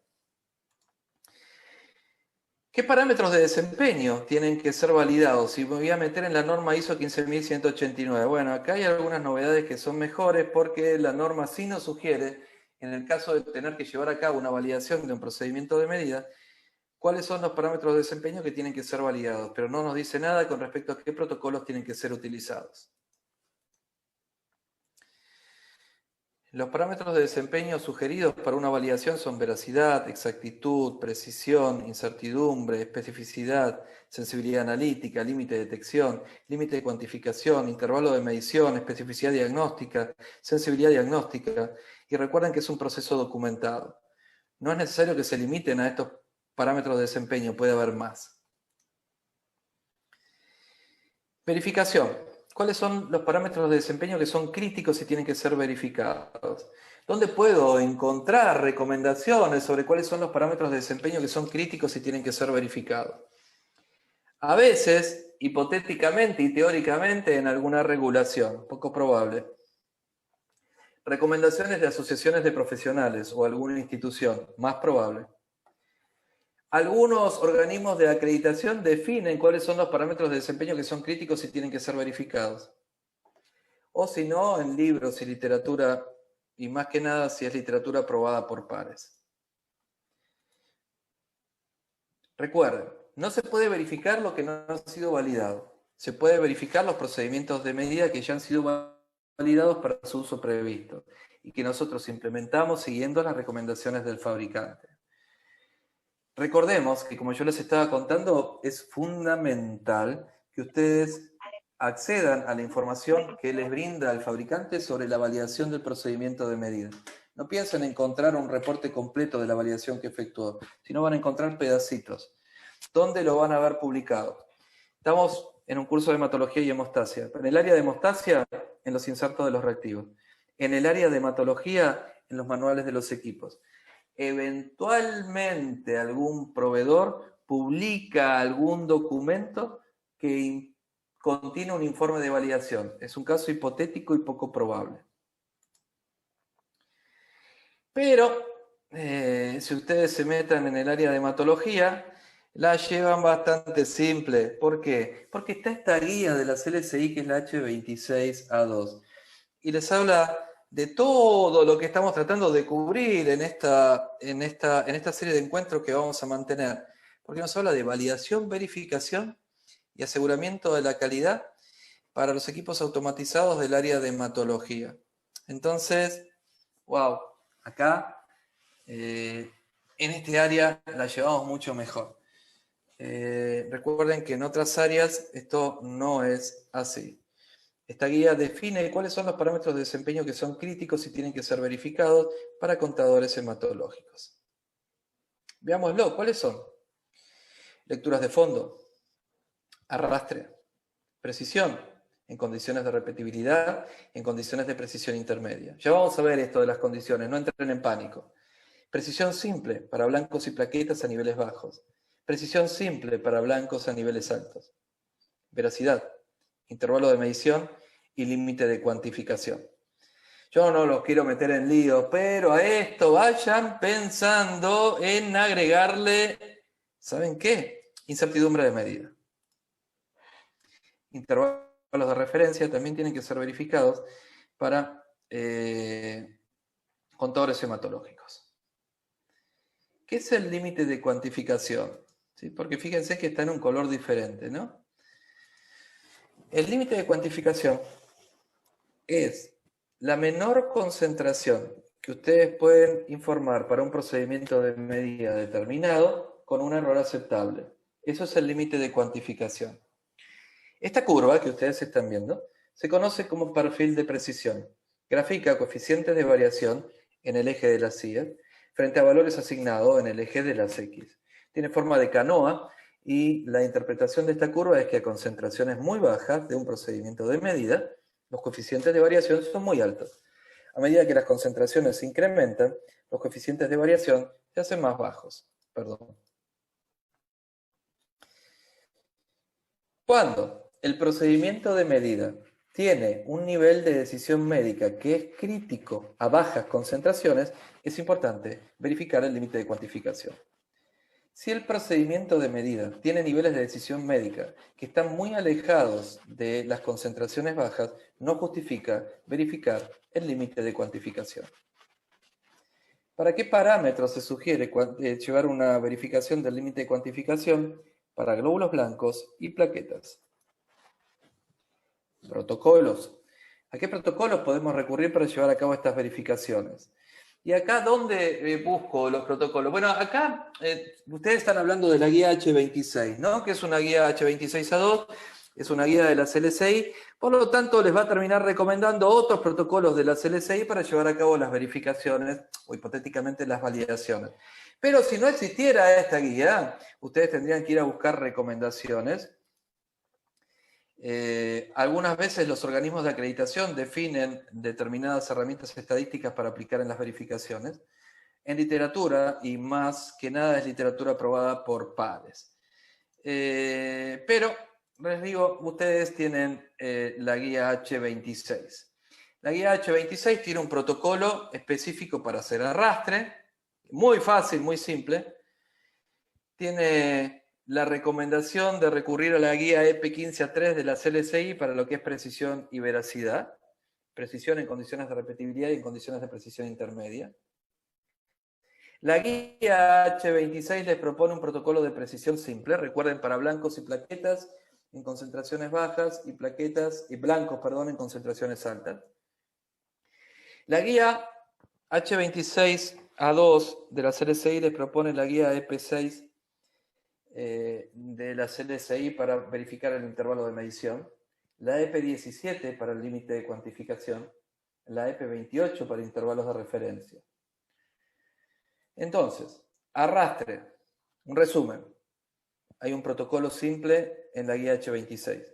¿Qué parámetros de desempeño tienen que ser validados? Si me voy a meter en la norma ISO 15189. Bueno, acá hay algunas novedades que son mejores porque la norma sí nos sugiere, en el caso de tener que llevar a cabo una validación de un procedimiento de medida, cuáles son los parámetros de desempeño que tienen que ser validados, pero no nos dice nada con respecto a qué protocolos tienen que ser utilizados. Los parámetros de desempeño sugeridos para una validación son veracidad, exactitud, precisión, incertidumbre, especificidad, sensibilidad analítica, límite de detección, límite de cuantificación, intervalo de medición, especificidad diagnóstica, sensibilidad diagnóstica. Y recuerden que es un proceso documentado. No es necesario que se limiten a estos parámetros de desempeño, puede haber más. Verificación. ¿Cuáles son los parámetros de desempeño que son críticos y tienen que ser verificados? ¿Dónde puedo encontrar recomendaciones sobre cuáles son los parámetros de desempeño que son críticos y tienen que ser verificados? A veces, hipotéticamente y teóricamente, en alguna regulación, poco probable. Recomendaciones de asociaciones de profesionales o alguna institución, más probable. Algunos organismos de acreditación definen cuáles son los parámetros de desempeño que son críticos y tienen que ser verificados. O si no, en libros y literatura, y más que nada si es literatura aprobada por pares. Recuerden, no se puede verificar lo que no ha sido validado. Se puede verificar los procedimientos de medida que ya han sido validados para su uso previsto y que nosotros implementamos siguiendo las recomendaciones del fabricante. Recordemos que, como yo les estaba contando, es fundamental que ustedes accedan a la información que les brinda el fabricante sobre la validación del procedimiento de medida. No piensen en encontrar un reporte completo de la validación que efectuó, sino van a encontrar pedacitos. ¿Dónde lo van a ver publicado? Estamos en un curso de hematología y hemostasia. En el área de hemostasia, en los insertos de los reactivos. En el área de hematología, en los manuales de los equipos. Eventualmente algún proveedor publica algún documento que contiene un informe de validación. Es un caso hipotético y poco probable. Pero si ustedes se metan en el área de hematología, la llevan bastante simple. ¿Por qué? Porque está esta guía de la CLSI que es la H26A2 y les habla de todo lo que estamos tratando de cubrir en esta serie de encuentros que vamos a mantener. Porque nos habla de validación, verificación y aseguramiento de la calidad para los equipos automatizados del área de hematología. Entonces, wow, acá en este área la llevamos mucho mejor. Recuerden que en otras áreas esto no es así. Esta guía define cuáles son los parámetros de desempeño que son críticos y tienen que ser verificados para contadores hematológicos. Veámoslo, ¿cuáles son? Lecturas de fondo, arrastre, precisión, en condiciones de repetibilidad, en condiciones de precisión intermedia. Ya vamos a ver esto de las condiciones, no entren en pánico. Precisión simple para blancos y plaquetas a niveles bajos. Precisión simple para blancos a niveles altos. Veracidad, intervalo de medición y límite de cuantificación. Yo no los quiero meter en lío, pero a esto vayan pensando en agregarle, ¿saben qué? Incertidumbre de medida. Intervalos de referencia también tienen que ser verificados para contadores hematológicos. ¿Qué es el límite de cuantificación? ¿Sí? Porque fíjense que está en un color diferente, ¿no? El límite de cuantificación es la menor concentración que ustedes pueden informar para un procedimiento de medida determinado con un error aceptable. Eso es el límite de cuantificación. Esta curva que ustedes están viendo se conoce como perfil de precisión. Grafica coeficientes de variación en el eje de las Y frente a valores asignados en el eje de las X. Tiene forma de canoa y la interpretación de esta curva es que a concentraciones muy bajas de un procedimiento de medida, los coeficientes de variación son muy altos. A medida que las concentraciones se incrementan, los coeficientes de variación se hacen más bajos. Perdón. Cuando el procedimiento de medida tiene un nivel de decisión médica que es crítico a bajas concentraciones, es importante verificar el límite de cuantificación. Si el procedimiento de medida tiene niveles de decisión médica que están muy alejados de las concentraciones bajas, no justifica verificar el límite de cuantificación. ¿Para qué parámetros se sugiere llevar una verificación del límite de cuantificación? Para glóbulos blancos y plaquetas. Protocolos. ¿A qué protocolos podemos recurrir para llevar a cabo estas verificaciones? ¿Y acá dónde busco los protocolos? Bueno, acá ustedes están hablando de la guía H26, ¿no? Que es una guía H26A2, es una guía de la CLCI, por lo tanto les va a terminar recomendando otros protocolos de la CLCI para llevar a cabo las verificaciones o hipotéticamente las validaciones. Pero si no existiera esta guía, ustedes tendrían que ir a buscar recomendaciones. Algunas veces los organismos de acreditación definen determinadas herramientas estadísticas para aplicar en las verificaciones. En literatura, y más que nada es literatura aprobada por pares. Pero, les digo, ustedes tienen la guía H26. La guía H26 tiene un protocolo específico para hacer arrastre, muy fácil, muy simple. Tiene la recomendación de recurrir a la guía EP15A3 de la CLCI para lo que es precisión y veracidad. Precisión en condiciones de repetibilidad y en condiciones de precisión intermedia. La guía H26 les propone un protocolo de precisión simple. Recuerden, para blancos y plaquetas en concentraciones bajas y plaquetas y blancos, perdón, en concentraciones altas. La guía H26A2 de la CLCI les propone la guía EP6 de la CLCI para verificar el intervalo de medición, la EP17 para el límite de cuantificación, la EP28 para intervalos de referencia. Entonces, arrastre, un resumen. Hay un protocolo simple en la guía H26.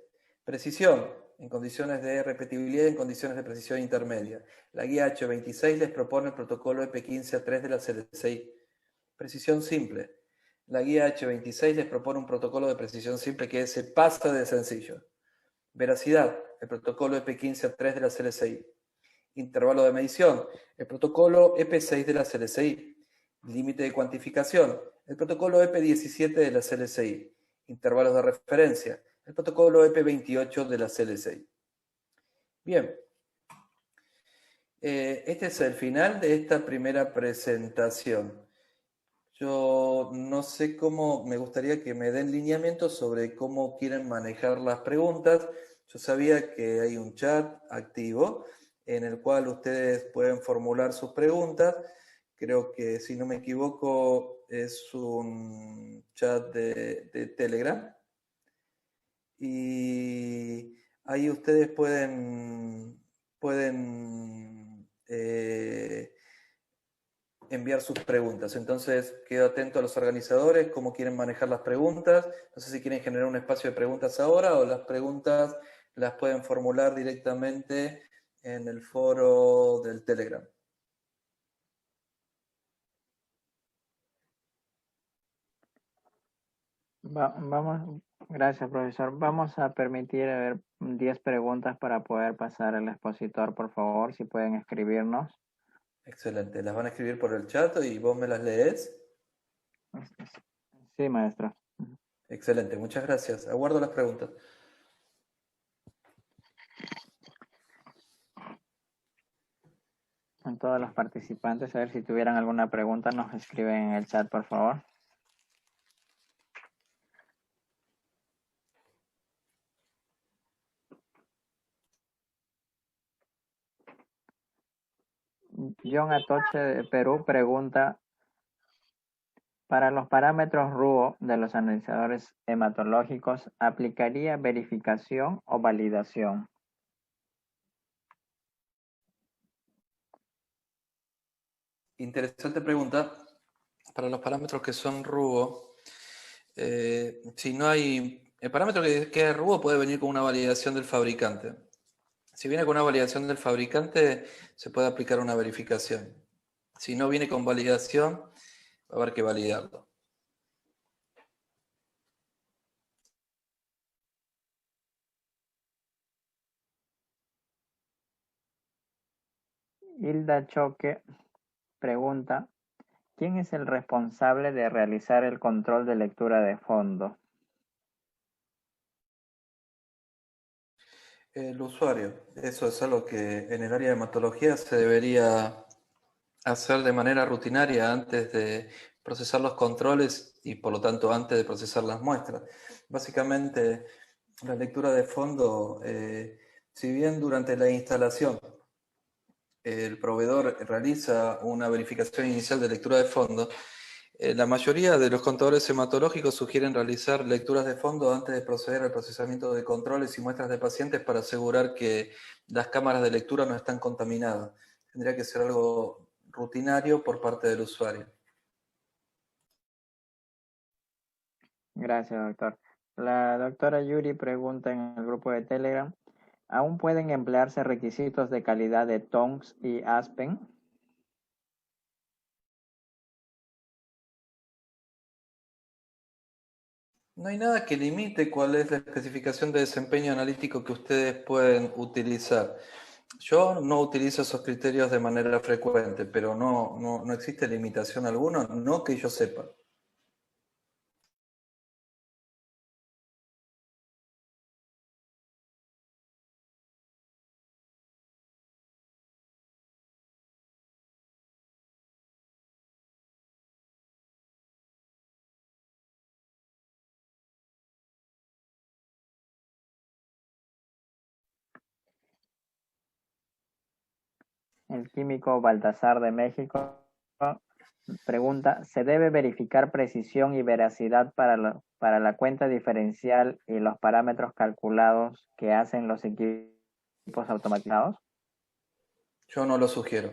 Precisión, en condiciones de repetibilidad y en condiciones de precisión intermedia. La guía H26 les propone el protocolo EP15A3 de la CLCI. Precisión simple. La guía H26 les propone un protocolo de precisión simple que se pasa de sencillo. Veracidad, el protocolo EP15A3 de la CLCI. Intervalo de medición, el protocolo EP6 de la CLCI. Límite de cuantificación, el protocolo EP17 de la CLCI. Intervalos de referencia, el protocolo EP28 de la CLCI. Bien, este es el final de esta primera presentación. Yo no sé cómo, me gustaría que me den lineamientos sobre cómo quieren manejar las preguntas. Yo sabía que hay un chat activo en el cual ustedes pueden formular sus preguntas. Creo que, si no me equivoco, es un chat de Telegram. Y ahí ustedes pueden enviar sus preguntas. Entonces, quedo atento a los organizadores, cómo quieren manejar las preguntas. No sé si quieren generar un espacio de preguntas ahora o las preguntas las pueden formular directamente en el foro del Telegram. Vamos, gracias, profesor. Vamos a permitir 10 preguntas para poder pasar al expositor, por favor, si pueden escribirnos. Excelente. Las van a escribir por el chat y vos me las lees. Sí, maestro. Excelente, muchas gracias. Aguardo las preguntas. a todos los participantes. A ver si tuvieran alguna pregunta, nos escriben en el chat, por favor. John Atoche de Perú pregunta, para los parámetros RUO de los analizadores hematológicos, ¿aplicaría verificación o validación? Interesante pregunta. Para los parámetros que son RUO, si no hay... El parámetro que es RUO puede venir con una validación del fabricante. Si viene con una validación del fabricante, se puede aplicar una verificación. Si no viene con validación, va a haber que validarlo. Hilda Choque pregunta, ¿quién es el responsable de realizar el control de lectura de fondo? El usuario. Eso es algo que en el área de hematología se debería hacer de manera rutinaria antes de procesar los controles y por lo tanto antes de procesar las muestras. Básicamente la lectura de fondo, si bien durante la instalación el proveedor realiza una verificación inicial de lectura de fondo, la mayoría de los contadores hematológicos sugieren realizar lecturas de fondo antes de proceder al procesamiento de controles y muestras de pacientes para asegurar que las cámaras de lectura no están contaminadas. Tendría que ser algo rutinario por parte del usuario. Gracias, doctor. La doctora Yuri pregunta en el grupo de Telegram, ¿aún pueden emplearse requisitos de calidad de TONGS y ASPEN? No hay nada que limite cuál es la especificación de desempeño analítico que ustedes pueden utilizar. Yo no utilizo esos criterios de manera frecuente, pero no existe limitación alguna, no que yo sepa. El químico Baltasar de México pregunta, ¿se debe verificar precisión y veracidad para la cuenta diferencial y los parámetros calculados que hacen los equipos automatizados? Yo no lo sugiero.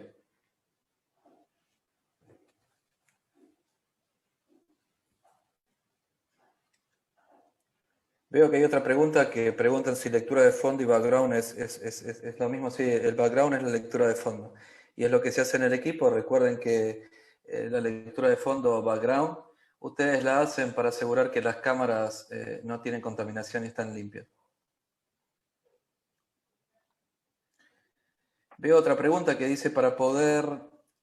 Veo que hay otra pregunta que preguntan si lectura de fondo y background es lo mismo. Sí, el background es la lectura de fondo. Y es lo que se hace en el equipo. Recuerden que la lectura de fondo o background, ustedes la hacen para asegurar que las cámaras no tienen contaminación y están limpias. Veo otra pregunta que dice, para poder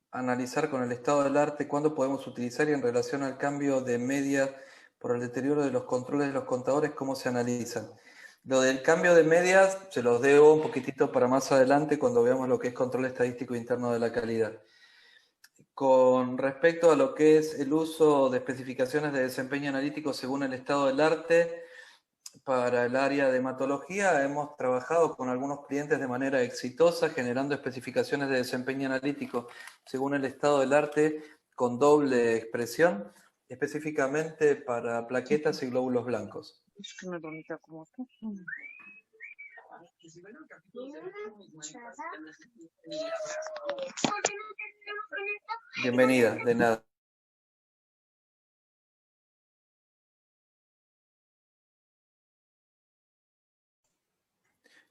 analizar con el estado del arte, ¿cuándo podemos utilizar y en relación al cambio de media por el deterioro de los controles de los contadores, cómo se analizan? Lo del cambio de medias se los debo un poquitito para más adelante cuando veamos lo que es control estadístico interno de la calidad. Con respecto a lo que es el uso de especificaciones de desempeño analítico según el estado del arte, para el área de hematología hemos trabajado con algunos clientes de manera exitosa, generando especificaciones de desempeño analítico según el estado del arte con doble expresión, específicamente para plaquetas y glóbulos blancos. Bienvenida, de nada.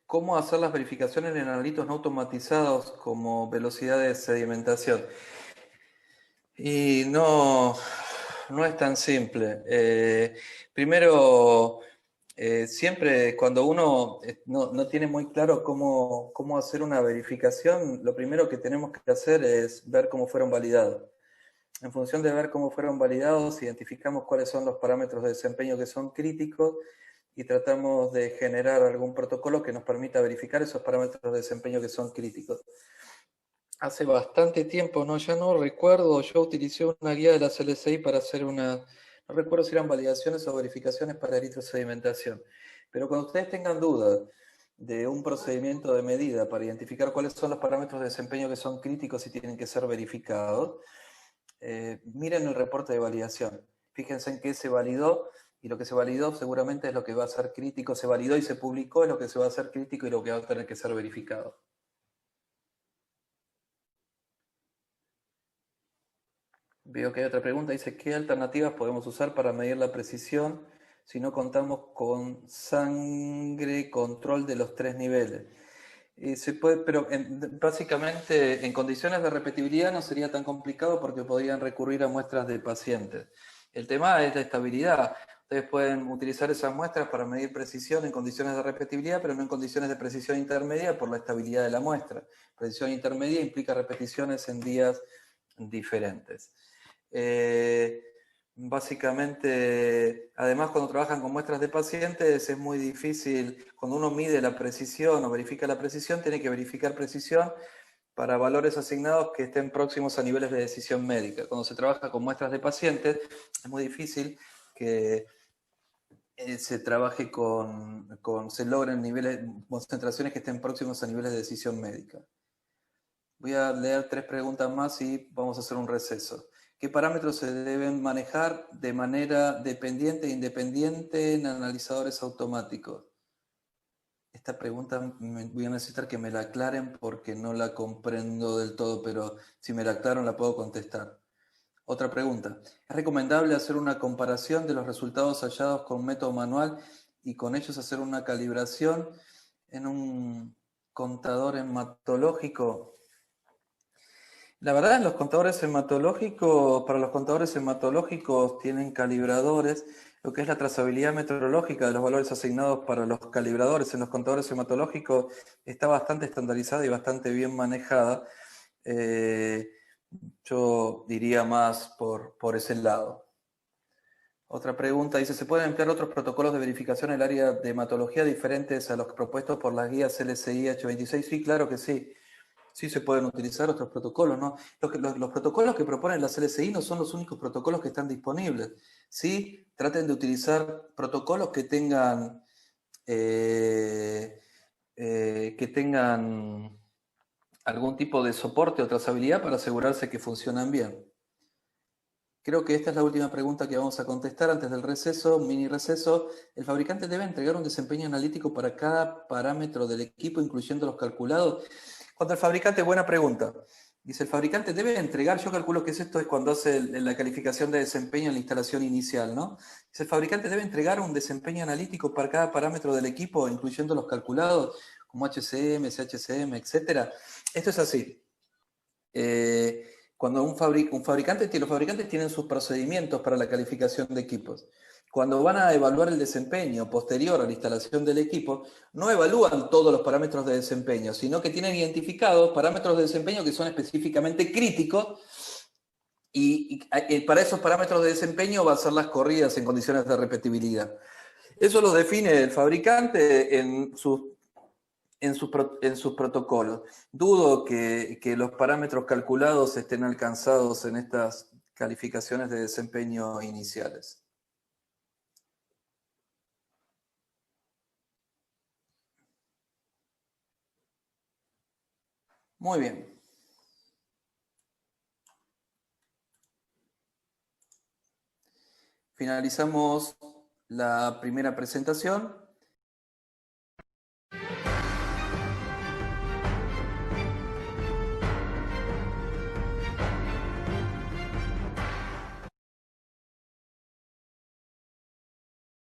¿Cómo hacer las verificaciones en analitos no automatizados como velocidad de sedimentación? Y no es tan simple. Primero, siempre cuando uno no tiene muy claro cómo hacer una verificación, lo primero que tenemos que hacer es ver cómo fueron validados. En función de ver cómo fueron validados, identificamos cuáles son los parámetros de desempeño que son críticos y tratamos de generar algún protocolo que nos permita verificar esos parámetros de desempeño que son críticos. Hace bastante tiempo, ¿no? Ya no recuerdo, yo utilicé una guía de la CLCI para hacer no recuerdo si eran validaciones o verificaciones para eritrosedimentación, pero cuando ustedes tengan dudas de un procedimiento de medida para identificar cuáles son los parámetros de desempeño que son críticos y tienen que ser verificados, miren el reporte de validación, fíjense en qué se validó, y lo que se validó seguramente es lo que va a ser crítico, se validó y se publicó, es lo que se va a hacer crítico y lo que va a tener que ser verificado. Veo que hay otra pregunta, dice, ¿qué alternativas podemos usar para medir la precisión si no contamos con sangre control de los 3 niveles? Se puede, pero básicamente en condiciones de repetibilidad no sería tan complicado porque podrían recurrir a muestras de pacientes. El tema es la estabilidad. Ustedes pueden utilizar esas muestras para medir precisión en condiciones de repetibilidad, pero no en condiciones de precisión intermedia por la estabilidad de la muestra. Precisión intermedia implica repeticiones en días diferentes. Básicamente, además cuando trabajan con muestras de pacientes es muy difícil, cuando uno mide la precisión o verifica la precisión, tiene que verificar precisión para valores asignados que estén próximos a niveles de decisión médica. Cuando se trabaja con muestras de pacientes, es muy difícil que se trabaje se logren niveles, concentraciones que estén próximos a niveles de decisión médica. Voy a leer 3 preguntas más y vamos a hacer un receso. ¿Qué parámetros se deben manejar de manera dependiente e independiente en analizadores automáticos? Esta pregunta voy a necesitar que me la aclaren porque no la comprendo del todo, pero si me la aclaran la puedo contestar. Otra pregunta. ¿Es recomendable hacer una comparación de los resultados hallados con método manual y con ellos hacer una calibración en un contador hematológico? La verdad, los contadores hematológicos, para los contadores hematológicos tienen calibradores, lo que es la trazabilidad meteorológica de los valores asignados para los calibradores en los contadores hematológicos está bastante estandarizada y bastante bien manejada. Yo diría más por ese lado. Otra pregunta dice, ¿se pueden emplear otros protocolos de verificación en el área de hematología diferentes a los propuestos por las guías LCI H26? Sí, claro que sí. Sí, se pueden utilizar otros protocolos, ¿no? Los protocolos que proponen las LSI no son los únicos protocolos que están disponibles. Sí, traten de utilizar protocolos que tengan algún tipo de soporte o trazabilidad para asegurarse que funcionan bien. Creo que esta es la última pregunta que vamos a contestar antes del receso, mini receso. ¿El fabricante debe entregar un desempeño analítico para cada parámetro del equipo, incluyendo los calculados? Cuando el fabricante, buena pregunta. Dice, el fabricante debe entregar, yo calculo que esto es cuando hace la calificación de desempeño en la instalación inicial, ¿no? Dice, el fabricante debe entregar un desempeño analítico para cada parámetro del equipo, incluyendo los calculados, como HCM, CHCM, etc. Esto es así. Cuando los fabricantes tienen sus procedimientos para la calificación de equipos. Cuando van a evaluar el desempeño posterior a la instalación del equipo, no evalúan todos los parámetros de desempeño, sino que tienen identificados parámetros de desempeño que son específicamente críticos y para esos parámetros de desempeño va a ser las corridas en condiciones de repetibilidad. Eso lo define el fabricante en sus protocolos. Dudo que los parámetros calculados estén alcanzados en estas calificaciones de desempeño iniciales. Muy bien. Finalizamos la primera presentación.